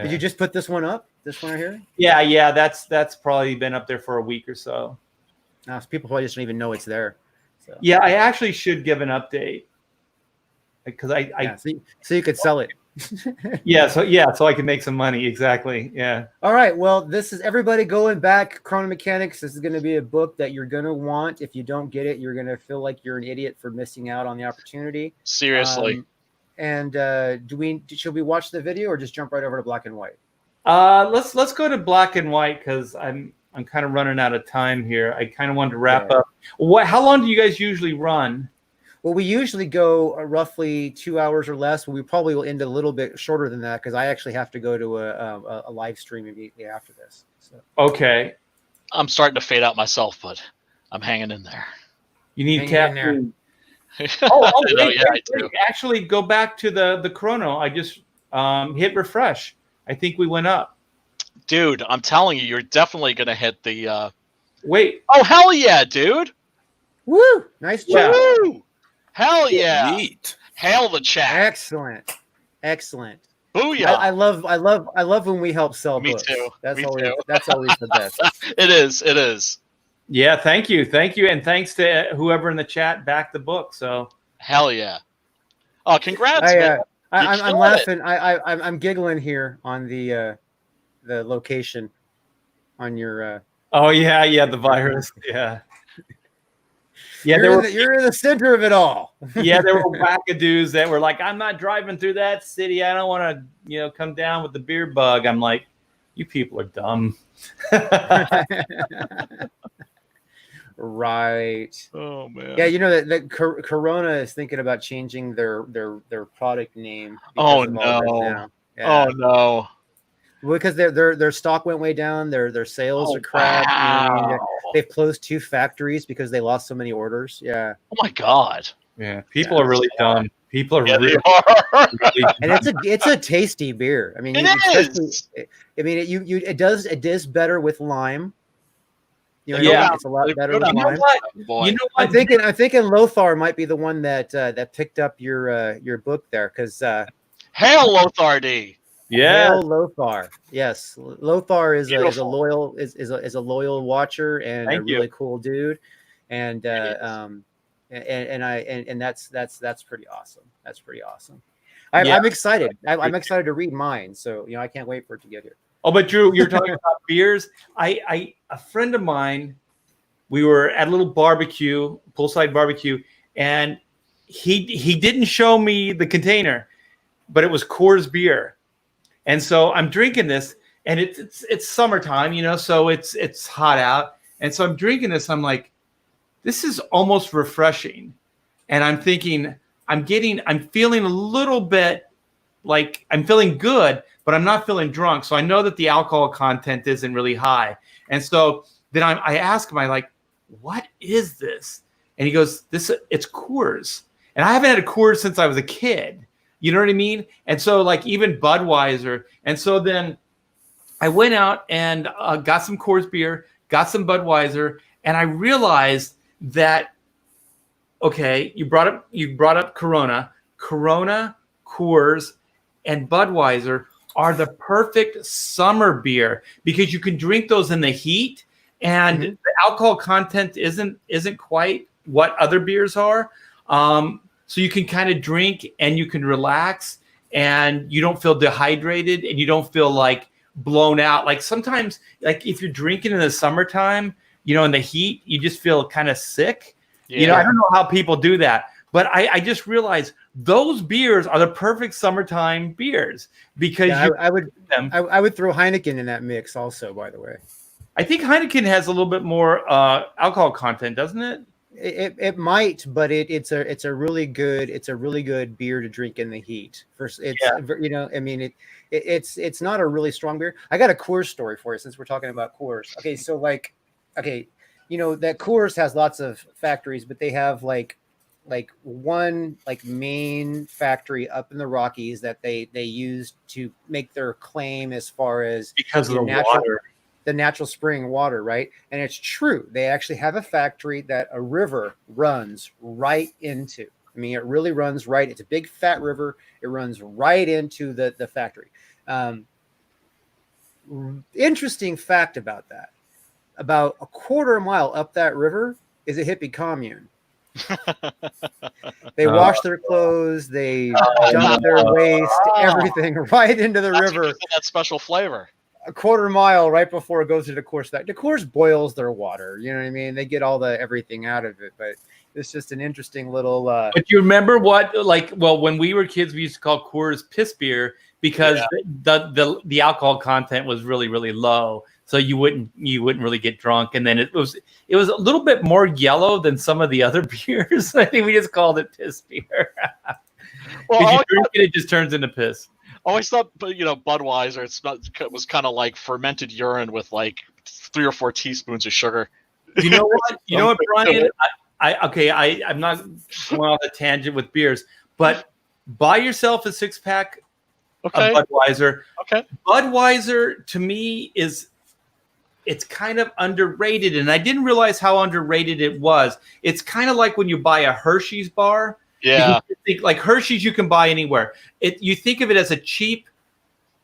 Did you just put this one up? This one right here? Yeah. That's probably been up there for a week or so. Now, people probably just don't even know it's there. So. Yeah, I actually should give an update because so you could sell it. so I can make some money. Exactly. Yeah. All right. Well, this is everybody going back. Chrono Mechanics. This is going to be a book that you're going to want. If you don't get it, you're going to feel like you're an idiot for missing out on the opportunity. Seriously. And should we watch the video or just jump right over to black and white? Let's go to black and white because I'm kind of running out of time here. I kind of wanted to wrap up. How long do you guys usually run? Well, we usually go roughly 2 hours or less, but we probably will end a little bit shorter than that because I actually have to go to a live stream immediately after this. So. Okay. I'm starting to fade out myself, but I'm hanging in there. You need caffeine. I do. Actually, go back to the Chrono. I just hit refresh. I think we went up. Dude, I'm telling you, you're definitely going to hit the... Wait. Oh, hell yeah, dude. Woo! Nice job. Woo! Hell yeah. Neat. Hail the chat. Excellent. Booyah. I love when we help sell Me books. too. That's Me always too. that's always the best. It is. Yeah, thank you. And thanks to whoever in the chat backed the book. So hell yeah. Oh, congrats, man. I'm laughing. I'm giggling here on the location on your oh yeah, the virus. Yeah. Yeah, you're in the center of it all. Yeah, there were wackadoos that were like, I'm not driving through that city. I don't want to, come down with the beer bug. I'm like, you people are dumb. Right. Oh man. Yeah, that Corona is thinking about changing their product name. Oh because of all this no. now. Yeah. Oh no. Because their stock went way down, their sales are crap. Wow. They've closed 2 factories because they lost so many orders. Yeah. Oh my god. Yeah, people are really dumb. People are Yeah, they really, are. really And it's a tasty beer. I mean, It especially- is. I mean, it does better with lime. You know, Yeah. what I mean? It's a lot They better go with down- You know lime. what? Boy. You know I'm what? thinking Lothar might be the one that picked up your book there, because Hail Lothar D. Yeah. Hail Lothar. Yes, Lothar is a Beautiful. loyal is a loyal watcher and a Thank you. really cool dude, and It is. and that's pretty awesome. That's pretty awesome. Yeah. I'm excited. I'm excited to read mine. So I can't wait for it to get here. Oh, but Drew, you're talking about beers. A friend of mine, we were at a little barbecue, poolside barbecue, and he didn't show me the container, but it was Coors beer. And so I'm drinking this, and it's summertime, so it's hot out. And so I'm drinking this. I'm like, this is almost refreshing. And I'm thinking, I'm feeling a little bit like I'm feeling good, but I'm not feeling drunk. So I know that the alcohol content isn't really high. And so then I ask him, I like, what is this? And he goes, it's Coors. And I haven't had a Coors since I was a kid. You know what I mean? And so like even Budweiser. And so then I went out and got some Coors beer, got some Budweiser, and I realized that, okay, you brought up Corona, Coors, and Budweiser are the perfect summer beer because you can drink those in the heat, and the alcohol content isn't quite what other beers are. So you can kind of drink and you can relax and you don't feel dehydrated and you don't feel like blown out. Like sometimes, like if you're drinking in the summertime, in the heat, you just feel kind of sick. Yeah. I don't know how people do that, but I just realized those beers are the perfect summertime beers because I would throw Heineken in that mix also, by the way. I think Heineken has a little bit more alcohol content, doesn't it? It might, but it's a really good beer to drink in the heat. First, I mean it's not a really strong beer. I got a Coors story for you since we're talking about Coors. Okay, so that Coors has lots of factories, but they have like one main factory up in the Rockies that they use to make their claim as far as because of the water. The natural spring water, right? And it's true. They actually have a factory that a river runs right into. I mean, it really runs right. It's a big fat river. It runs right into the factory. Interesting fact about that. About a quarter mile up that river is a hippie commune. They wash their clothes. They dump their waste, everything right into the river. That special flavor. A quarter mile right before it goes to the Coors factory. The Coors boils their water. You know what I mean? They get all the everything out of it, but it's just an interesting little. But you remember when we were kids, we used to call Coors piss beer because the alcohol content was really, really low, so you wouldn't really get drunk. And then it was a little bit more yellow than some of the other beers. I think we just called it piss beer. Well, you drink it just turns into piss. Always thought, Budweiser, it was kind of like fermented urine with like 3 or 4 teaspoons of sugar. You know what? You know what, Brian? I'm not going off a tangent with beers, but buy yourself a 6-pack of Budweiser. Okay. Budweiser to me it's kind of underrated, and I didn't realize how underrated it was. It's kind of like when you buy a Hershey's bar. Yeah. You think, like Hershey's you can buy anywhere. You think of it as a cheap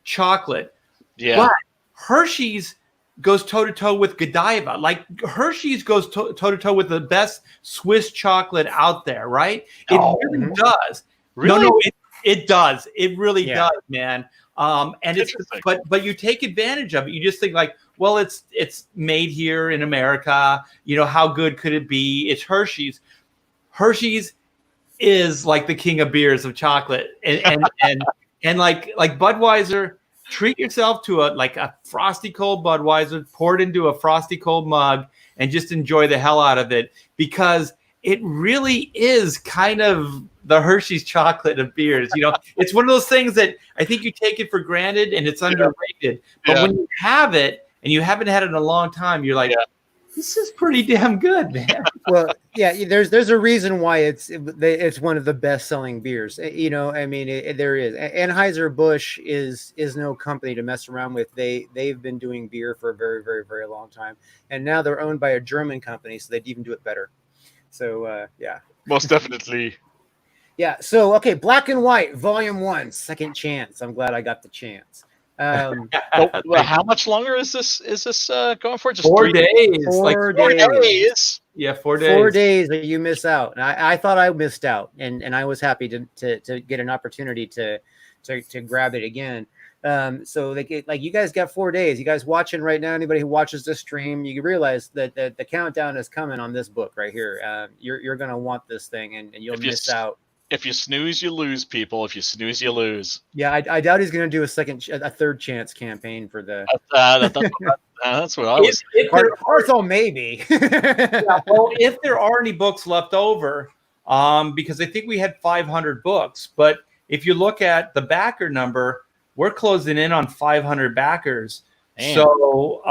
chocolate. Yeah. But Hershey's goes toe-to-toe with Godiva. Like Hershey's goes toe-to-toe with the best Swiss chocolate out there, right? It really does. Really? No, it does. It really does, man. And it's but you take advantage of it. You just think like, well, it's made here in America. How good could it be? It's Hershey's. Hershey's is like the king of beers of chocolate, and like Budweiser. Treat yourself to a frosty cold Budweiser, pour it into a frosty cold mug, and just enjoy the hell out of it because it really is kind of the Hershey's chocolate of beers. It's one of those things that I think you take it for granted and it's underrated. But when you have it and you haven't had it in a long time, you're like, this is pretty damn good, man. Well, yeah, there's a reason why it's one of the best selling beers. I mean, there is. Anheuser-Busch is no company to mess around with. They've been doing beer for a very, very, very long time, and now they're owned by a German company, so they'd even do it better. So yeah, Most definitely. yeah. So okay, Black and White, Volume 1, Second Chance. I'm glad I got the chance. Well, how much longer is this going for? Just 4 days. 4 4 days. days. Yeah, 4 days. 4 days that you miss out. And I thought I missed out, and I was happy to get an opportunity to grab it again. So like you guys got 4 days. You guys watching right now, anybody who watches this stream, you realize that the countdown is coming on this book right here. You're gonna want this thing, and you'll miss out. If you snooze, you lose, people. If you snooze, you lose. Yeah, I doubt he's gonna do a third chance campaign for the. That's what I was. Arthur, maybe. Yeah, well, if there are any books left over, because I think we had 500 books, but if you look at the backer number, we're closing in on 500 backers. Man. So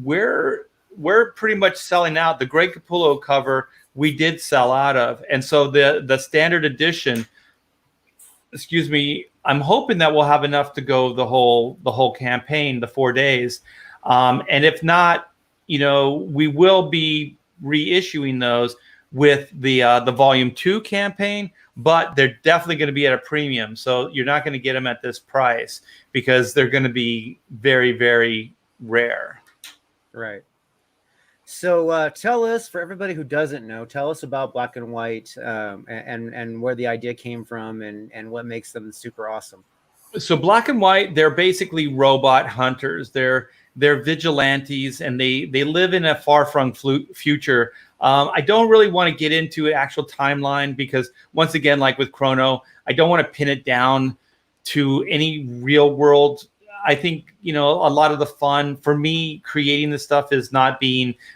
we're pretty much selling out. The Greg Capullo cover we did sell out of, and so the standard edition. Excuse me. I'm hoping that we'll have enough to go the whole campaign, the 4 days. And if not, we will be reissuing those with the Volume 2 campaign, but they're definitely going to be at a premium. So you're not going to get them at this price because they're going to be very, very rare. Right. So tell us, for everybody who doesn't know, tell us about Black and White and where the idea came from and what makes them super awesome. So Black and White, they're basically robot hunters. They're vigilantes, and they live in a far-flung future. I don't really want to get into an actual timeline because, once again, like with Chrono, I don't want to pin it down to any real world. I think, a lot of the fun for me creating this stuff is not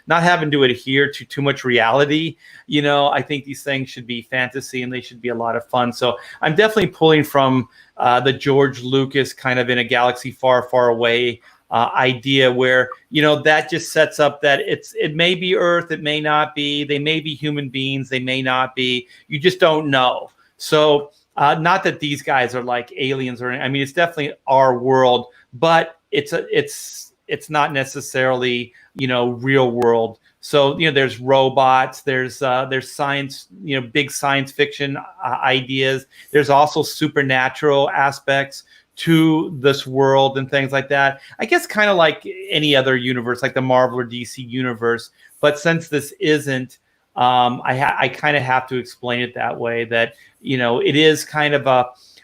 having to adhere to too much reality. I think these things should be fantasy and they should be a lot of fun. So I'm definitely pulling from the George Lucas kind of in a galaxy far, far away idea where, that just sets up that it may be Earth, it may not be, they may be human beings, they may not be, you just don't know. So not that these guys are like aliens or anything. I mean, it's definitely our world, but it's not necessarily, real world. So, there's robots, there's science, big science fiction ideas. There's also supernatural aspects to this world and things like that. I guess kind of like any other universe, like the Marvel or DC universe. But since this isn't, I kind of have to explain it that way, that, it is kind of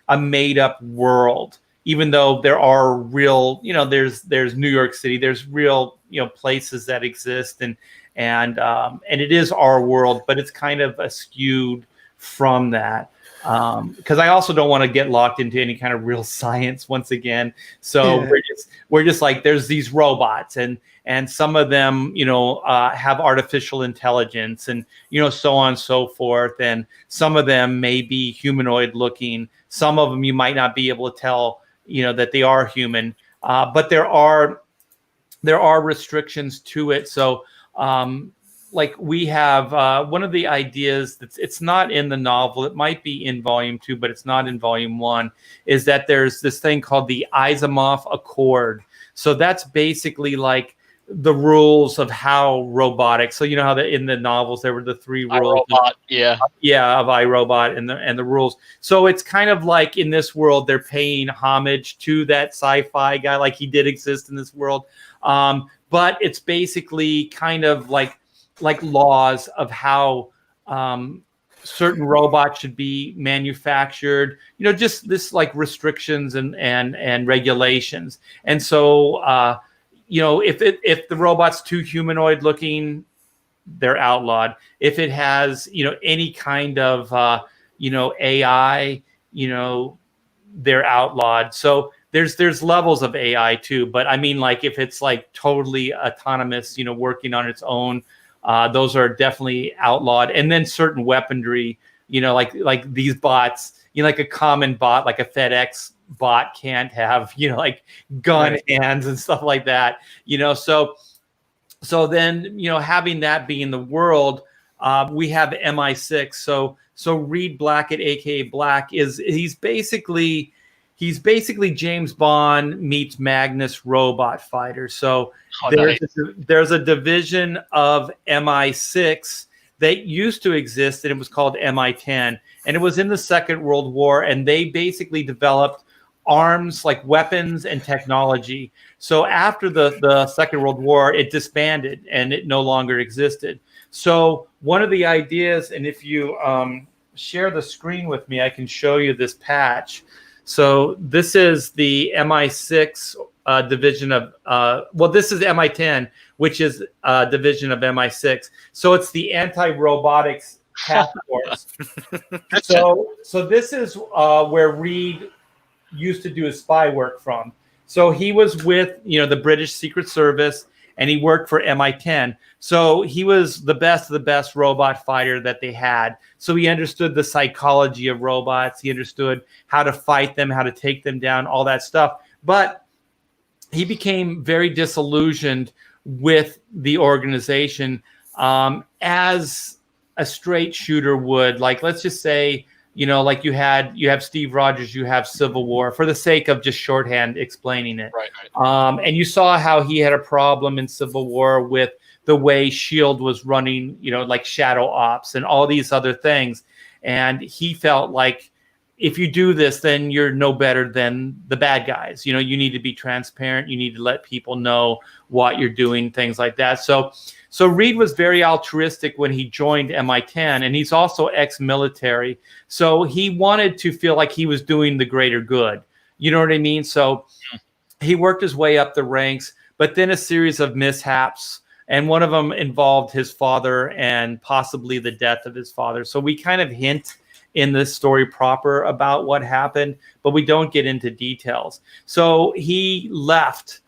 a made up world, even though there are real, there's New York City, there's real, places that exist and it is our world, but it's kind of skewed from that. Because I also don't want to get locked into any kind of real science once again. So we're just like, there's these robots and some of them, have artificial intelligence and, so on and so forth. And some of them may be humanoid looking. Some of them you might not be able to tell, that they are human. But there are restrictions to it. So, like we have one of the ideas it's not in the novel. It might be in Volume 2, but it's not in Volume 1, is that there's this thing called the Asimov Accord. So that's basically like the rules of how robotics. So how in the novels there were the 3 rules. iRobot, of iRobot and the rules. So it's kind of like in this world they're paying homage to that sci-fi guy, like he did exist in this world. But it's basically kind of like laws of how certain robots should be manufactured, just this like restrictions and regulations. And so, if the robot's too humanoid looking, they're outlawed. If it has, any kind of, AI, they're outlawed. So there's levels of AI too. But I mean, like if it's like totally autonomous, working on its own, those are definitely outlawed. And then certain weaponry, like these bots, like a common bot, like a FedEx bot can't have, like gun hands and stuff like that, So So then, having that be in the world, we have MI6. So Reed Blackett, aka Black, he's basically James Bond meets Magnus robot fighter. So there's a division of MI6 that used to exist, and it was called MI10, and it was in the Second World War, and they basically developed arms, like weapons and technology. So after the Second World War, it disbanded and it no longer existed. So one of the ideas, and if you share the screen with me, I can show you this patch. So this is the MI6 division of, this is MI10, which is a division of MI6. So it's the Anti-Robotics Pathways. So this is where Reed used to do his spy work from. So he was with, the British Secret Service, and he worked for MI10. So he was the best of the best robot fighter that they had. So he understood the psychology of robots. He understood how to fight them, how to take them down, all that stuff. But he became very disillusioned with the organization, as a straight shooter would. Like, let's just say, like you have Steve Rogers, you have Civil War, for the sake of just shorthand explaining it. Right. And you saw how he had a problem in Civil War with the way S.H.I.E.L.D. was running, like shadow ops and all these other things. And he felt like, if you do this, then you're no better than the bad guys. You need to be transparent. You need to let people know what you're doing, things like that. So Reed was very altruistic when he joined MI10, and he's also ex-military. So he wanted to feel like he was doing the greater good. You know what I mean? So he worked his way up the ranks, but then a series of mishaps, and one of them involved his father and possibly the death of his father. So we kind of hint in this story proper about what happened, but we don't get into details. So he left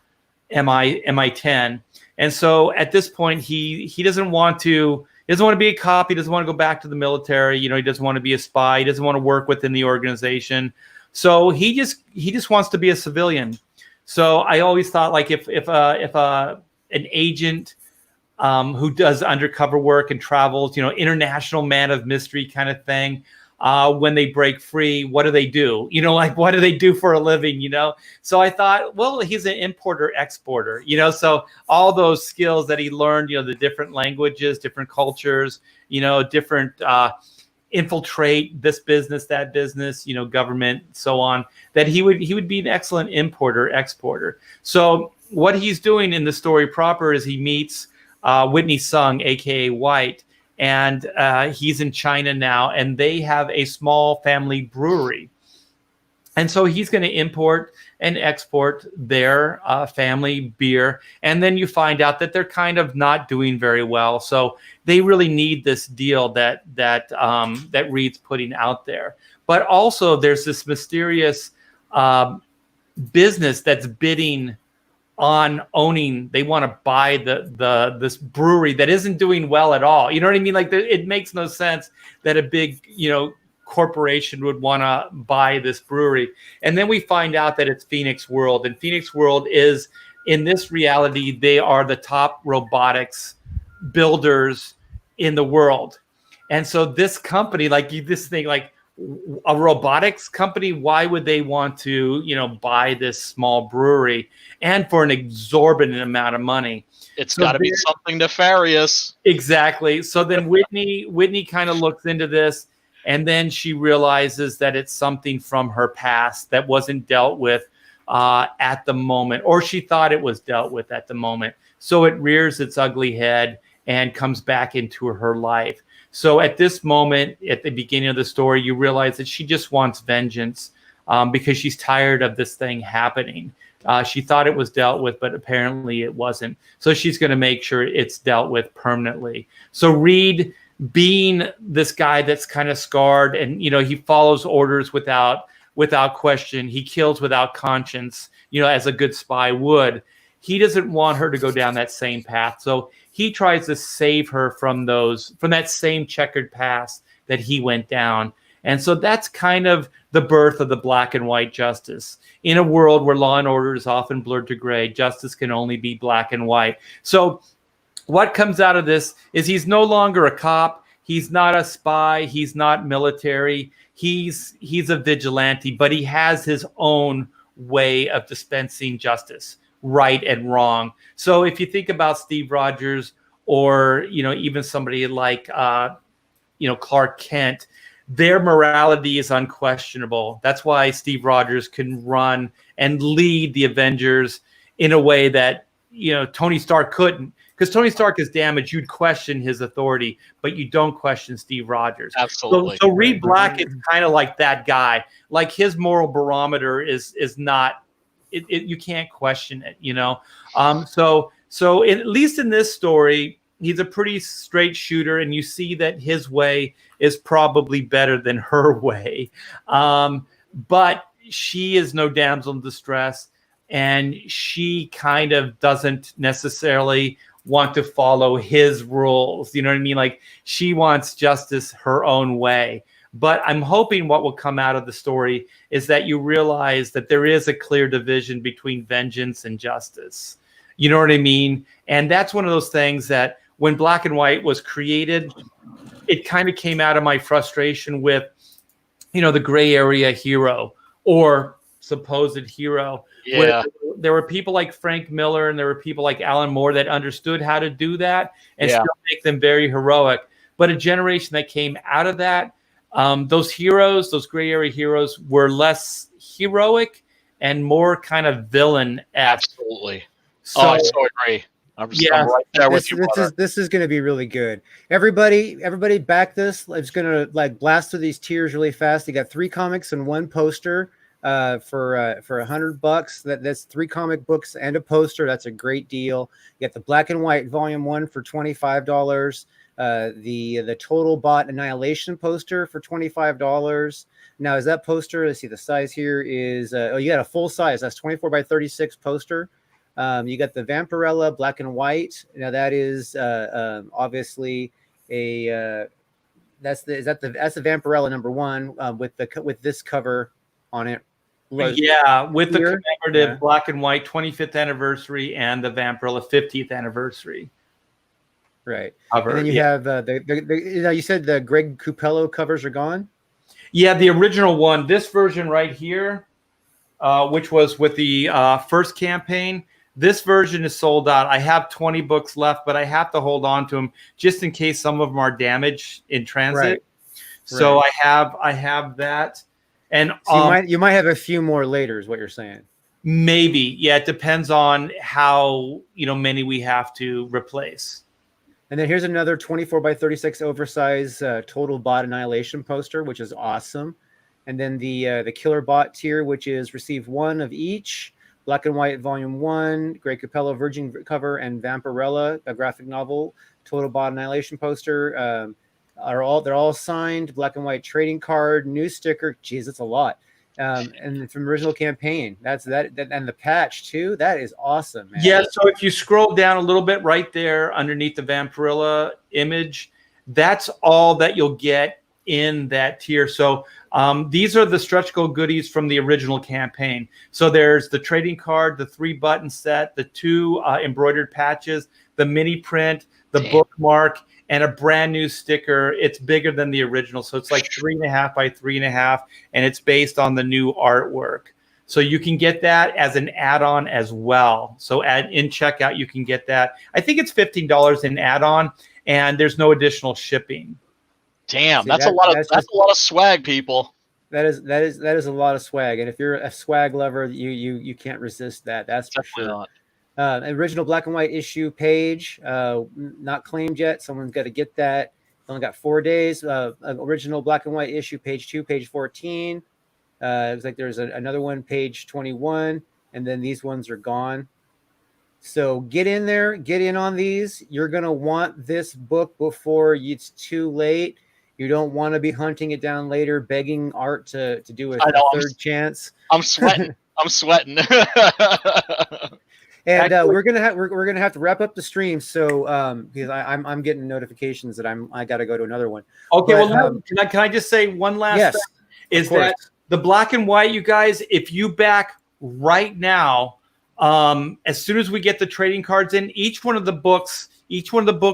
MI10. And so at this point, he doesn't want to be a cop. He doesn't want to go back to the military. He doesn't want to be a spy. He doesn't want to work within the organization. So he just wants to be a civilian. So I always thought, like, if an agent who does undercover work and travels, international man of mystery kind of thing, when they break free, what do they do? What do they do for a living? So I thought, well, he's an importer exporter, so all those skills that he learned, the different languages, different cultures, different infiltrate this business, that business, government, so on, that he would be an excellent importer exporter. So what he's doing in the story proper is he meets Whitney Sung, aka White. And he's in China now, and they have a small family brewery. And so he's going to import and export their family beer. And then you find out that they're kind of not doing very well. So they really need this deal that Reed's putting out there. But also there's this mysterious business that's bidding on owning. They want to buy this brewery that isn't doing well at all. You know what I mean? Like, it makes no sense that a big, corporation would want to buy this brewery. And then we find out that it's Phoenix World, and Phoenix World is, in this reality, they are the top robotics builders in the world. And so this company, like this thing, like a robotics company, why would they want to, buy this small brewery, and for an exorbitant amount of money? It's got to be something nefarious. Exactly. So then Whitney kind of looks into this, and then she realizes that it's something from her past that wasn't dealt with at the moment, or she thought it was dealt with at the moment. So it rears its ugly head and comes back into her life. So at this moment, at the beginning of the story, you realize that she just wants vengeance because she's tired of this thing happening. She thought it was dealt with, but apparently it wasn't. So she's going to make sure it's dealt with permanently. So Reed, being this guy that's kind of scarred, and he follows orders without question, he kills without conscience, as a good spy would. He doesn't want her to go down that same path. So he tries to save her from that same checkered past that he went down. And so that's kind of the birth of the black and white justice. In a world where law and order is often blurred to gray, justice can only be black and white. So what comes out of this is he's no longer a cop. He's not a spy. He's not military. He's a vigilante, but he has his own way of dispensing justice, right and wrong. So if you think about Steve Rogers, or even somebody like Clark Kent, their morality is unquestionable. That's why Steve Rogers can run and lead the Avengers in a way that Tony Stark couldn't. Because Tony Stark is damaged, you'd question his authority, but you don't question Steve Rogers. Absolutely. So Reed Black is kind of like that guy. Like, his moral barometer is not. You can't question it. So at least in this story, he's a pretty straight shooter, and you see that his way is probably better than her way. But she is no damsel in distress, and she kind of doesn't necessarily want to follow his rules. You know what I mean? Like, she wants justice her own way. But I'm hoping what will come out of the story is that you realize that there is a clear division between vengeance and justice. You know what I mean? And that's one of those things that when Black and White was created, it kind of came out of my frustration with, the gray area hero or supposed hero. Yeah. There were people like Frank Miller and there were people like Alan Moore that understood how to do that and still make them very heroic. But a generation that came out of that, those heroes, those gray area heroes, were less heroic and more kind of villain. Absolutely. So, I so agree. I'm right there with you. This is going to be really good. Everybody back this. It's going to blast through these tiers really fast. You got 3 comics and 1 poster for $100. That's 3 comic books and a poster. That's a great deal. You got the Black and White Volume 1 for $25. The Total Bot Annihilation poster for $25. Now, is that poster? Let's see, the size here is you got a full size. That's 24 by 36 poster. You got the Vampirella Black and White. Now that is obviously that's the Vampirella #1 with this cover on it. Yeah, with the commemorative Black and White 25th anniversary and the Vampirella 50th anniversary. Right. Cover. And then you have you said the Greg Capullo covers are gone. Yeah, the original one. This version right here, which was with the first campaign. This version is sold out. I have 20 books left, but I have to hold on to them just in case some of them are damaged in transit. Right. So I have that, and so you might have a few more later. Is what you're saying? Maybe, yeah. It depends on how many we have to replace. And then here's another 24 by 36 oversized Total Bot Annihilation poster, which is awesome. And then the Killer Bot tier, which is receive 1 of each. Black and White Volume 1, Greg Capullo Virgin cover, and Vampirella, a graphic novel, Total Bot Annihilation poster. They're all signed. Black and White trading card, new sticker. Geez, that's a lot. And from original campaign, that's that, and the patch too. That is awesome, man. Yeah. So if you scroll down a little bit, right there underneath the Vampirella image, that's all that you'll get in that tier. So these are the stretch goal goodies from the original campaign. So there's the trading card, the 3 button set, the 2 embroidered patches, the mini print, the bookmark, and a brand new sticker. It's bigger than the original. So it's like 3.5 by 3.5, and it's based on the new artwork. So you can get that as an add-on as well. So in checkout, you can get that. I think it's $15 in add-on, and there's no additional shipping. Damn, that's a lot of swag, people. That is a lot of swag, and if you're a swag lover, you can't resist that. That's for sure. Original Black and White issue page, not claimed yet. Someone's got to get that. Only got 4 days. Original Black and White issue page 2, page 14. It looks like there's another one, page 21, and then these ones are gone. So get in there, get in on these. You're gonna want this book before it's too late. You don't want to be hunting it down later, begging Art to do a third chance. I'm sweating. I'm sweating. And we're gonna have to wrap up the stream. So because I'm getting notifications that I got to go to another one. Okay, well, can I just say one last thing? Is that the Black and White, you guys? If you back right now, As soon as we get the trading cards in, each one of the book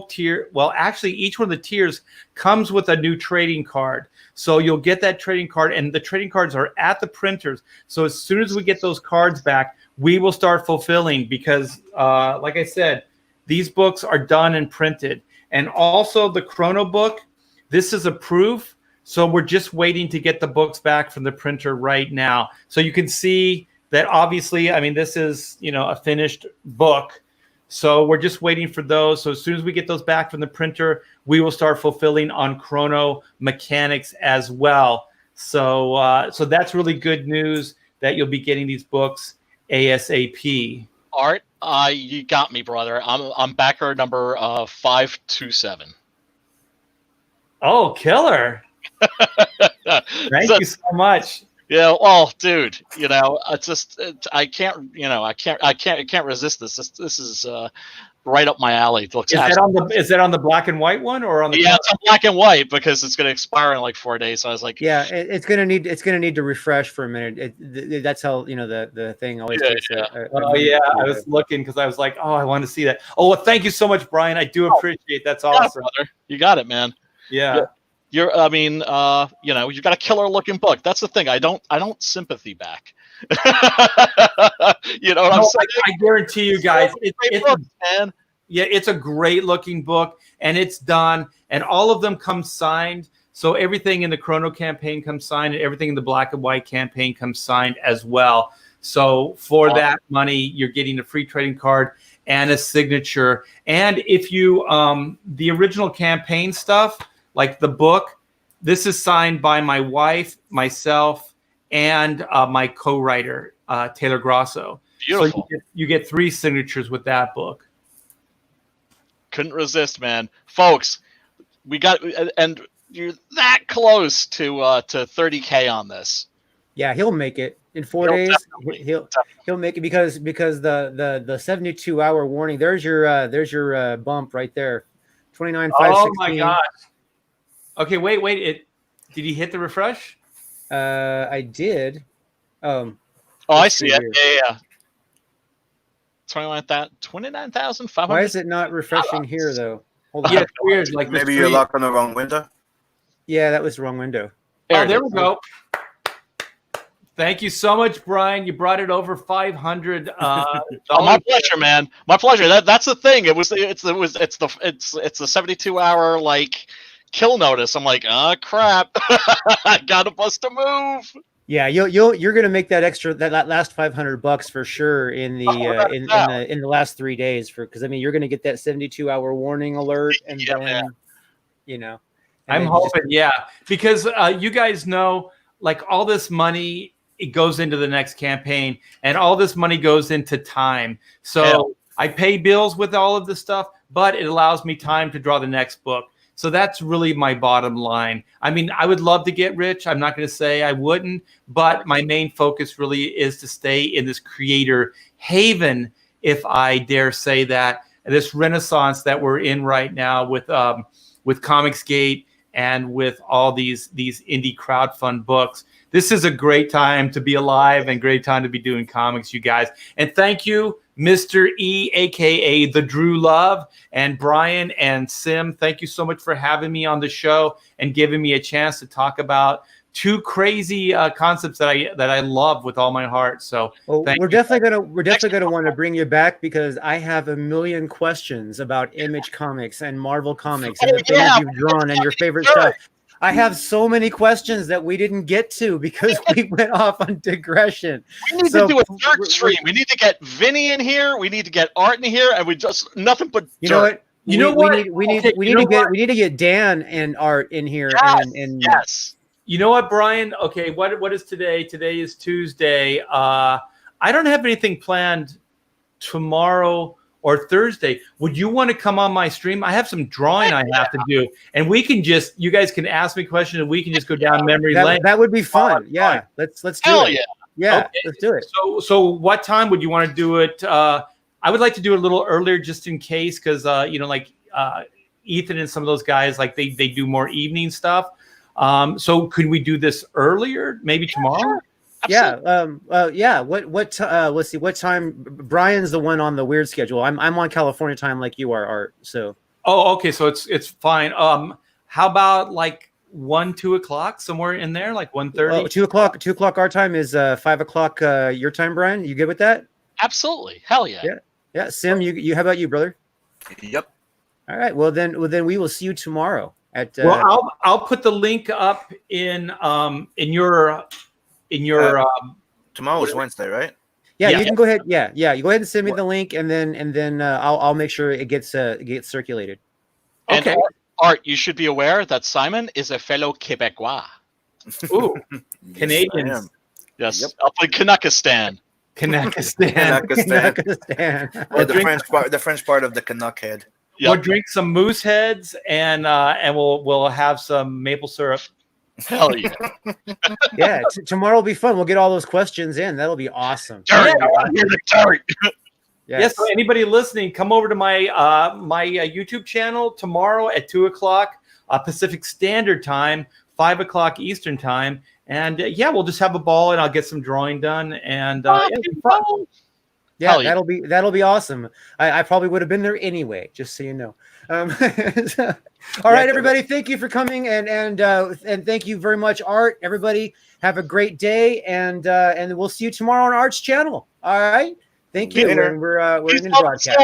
tier, well, actually, each one of the tiers comes with a new trading card. So you'll get that trading card, and the trading cards are at the printers. So as soon as we get those cards back, we will start fulfilling because, like I said, these books are done and printed. And also the Chrono book, this is a proof. So we're just waiting to get the books back from the printer right now. So you can see that obviously, I mean, this is, a finished book. So we're just waiting for those. So as soon as we get those back from the printer, we will start fulfilling on Chrono mechanics as well. So so that's really good news that you'll be getting these books ASAP. Art, you got me, brother. I'm backer number 527. Oh, killer! Thank you so much. Yeah, well, dude, I can't resist this. This is right up my alley. Is that on the black and white one or on the? Yeah, it's on black and white because it's going to expire in like 4 days. So I was like, yeah, it's gonna need to refresh for a minute. That's how the thing always takes. Yeah. I was looking because I was like, oh, I want to see that. Oh, well, thank you so much, Brian. I do appreciate. That's awesome, brother. You got it, man. Yeah. You've got a killer looking book. That's the thing. I don't sympathy back. You know what I'm saying? I guarantee you guys, man. Yeah, it's a great looking book, and it's done, and all of them come signed. So everything in the Chrono campaign comes signed, and everything in the black and white campaign comes signed as well. So for that money, you're getting a free trading card and a signature. And if you the original campaign stuff, like the book, this is signed by my wife, myself, and my co-writer, Taylor Grosso. Beautiful. So you get 3 signatures with that book. Couldn't resist, man. Folks, we got, and you're that close to 30K on this. Yeah, he'll make it in 4 days. He'll make it because the 72-hour warning. There's your bump right there. 29,516. Oh my gosh. Okay, wait. Did he hit the refresh? I did. I see it. Yeah. 29,500. Why is it not refreshing here though? Hold on. Yeah, it's weird. Like maybe you're locked on the wrong window. Yeah, that was the wrong window. There we go. Thank you so much, Brian. You brought it over 500. My pleasure, man. My pleasure. That's the thing. It's the 72-hour like kill notice. I'm like, oh crap, I gotta bust a move. Yeah, you're gonna make that last $500 for sure in the in the last 3 days because I mean you're gonna get that 72-hour warning alert and then and I'm hoping because you guys know like all this money it goes into the next campaign and all this money goes into time. So I pay bills with all of this stuff, but it allows me time to draw the next book. So that's really my bottom line. I mean, I would love to get rich. I'm not going to say I wouldn't, but my main focus really is to stay in this creator haven, if I dare say that, this renaissance that we're in right now with Comicsgate and with all these indie crowdfund books. This is a great time to be alive and great time to be doing comics, you guys. And thank you, Mr. E, a.k.a. The Drew Love, and Brian and Sim. Thank you so much for having me on the show and giving me a chance to talk about 2 crazy concepts that I love with all my heart. So we're definitely gonna want to bring you back because I have a million questions about Image Comics and Marvel Comics and the things you've drawn and your favorite stuff. I have so many questions that we didn't get to because we went off on digression. We need to do a third stream. We need to get Vinny in here. We need to get Art in here, and we just nothing but dirt. We need to get Dan and Art in here. Yes. You know what, Brian? Okay, what is today? Today is Tuesday. I don't have anything planned tomorrow or Thursday. Would you want to come on my stream? I have some drawing I have to do, and you guys can ask me questions, and we can just go down memory lane. That would be fun. Yeah, let's do it. Yeah, okay. Let's do it. So what time would you want to do it? I would like to do it a little earlier, just in case, because Ethan and some of those guys they do more evening stuff. So could we do this earlier? Maybe tomorrow? Absolutely. Yeah. Let's see. What time? Brian's the one on the weird schedule. I'm on California time, like you are, Art. So. Oh, okay. So it's fine. How about like 1-2 o'clock, somewhere in there, like 1:30? 2 o'clock. 2 o'clock our time is 5 o'clock your time, Brian. You good with that? Absolutely. Hell yeah. Yeah. Yeah. Sim, you. How about you, brother? Yep. All right. Well, then we will see you tomorrow at. Well, I'll put the link up in your Tomorrow's Wednesday, right? Yeah, Yeah. you can go ahead. Yeah. You go ahead and send me the link, and then I'll make sure it gets circulated. And Okay. Art, you should be aware that Simon is a fellow Quebecois. Ooh, Yes, Canadians. I am. Yes, Yep. up in Kanakistan. Kanakistan. Kanakistan. Or the French part of the Canuck head. Yep. We'll drink some moose heads and we'll have some maple syrup. Hell yeah. Yeah, tomorrow will be fun. We'll get all those questions in. That'll be awesome. Dirt. I want to hear the dirt. Yes. So anybody listening, come over to my my YouTube channel tomorrow at 2 o'clock Pacific Standard Time, 5 o'clock Eastern Time, and we'll just have a ball, and I'll get some drawing done, and it'll be fun. Yeah, Yeah. that'll be awesome. I probably would have been there anyway, just so you know. All right, everybody, thank you for coming, and thank you very much, Art. Everybody, have a great day, and we'll see you tomorrow on Art's channel. All right, thank you. And we're in the broadcast.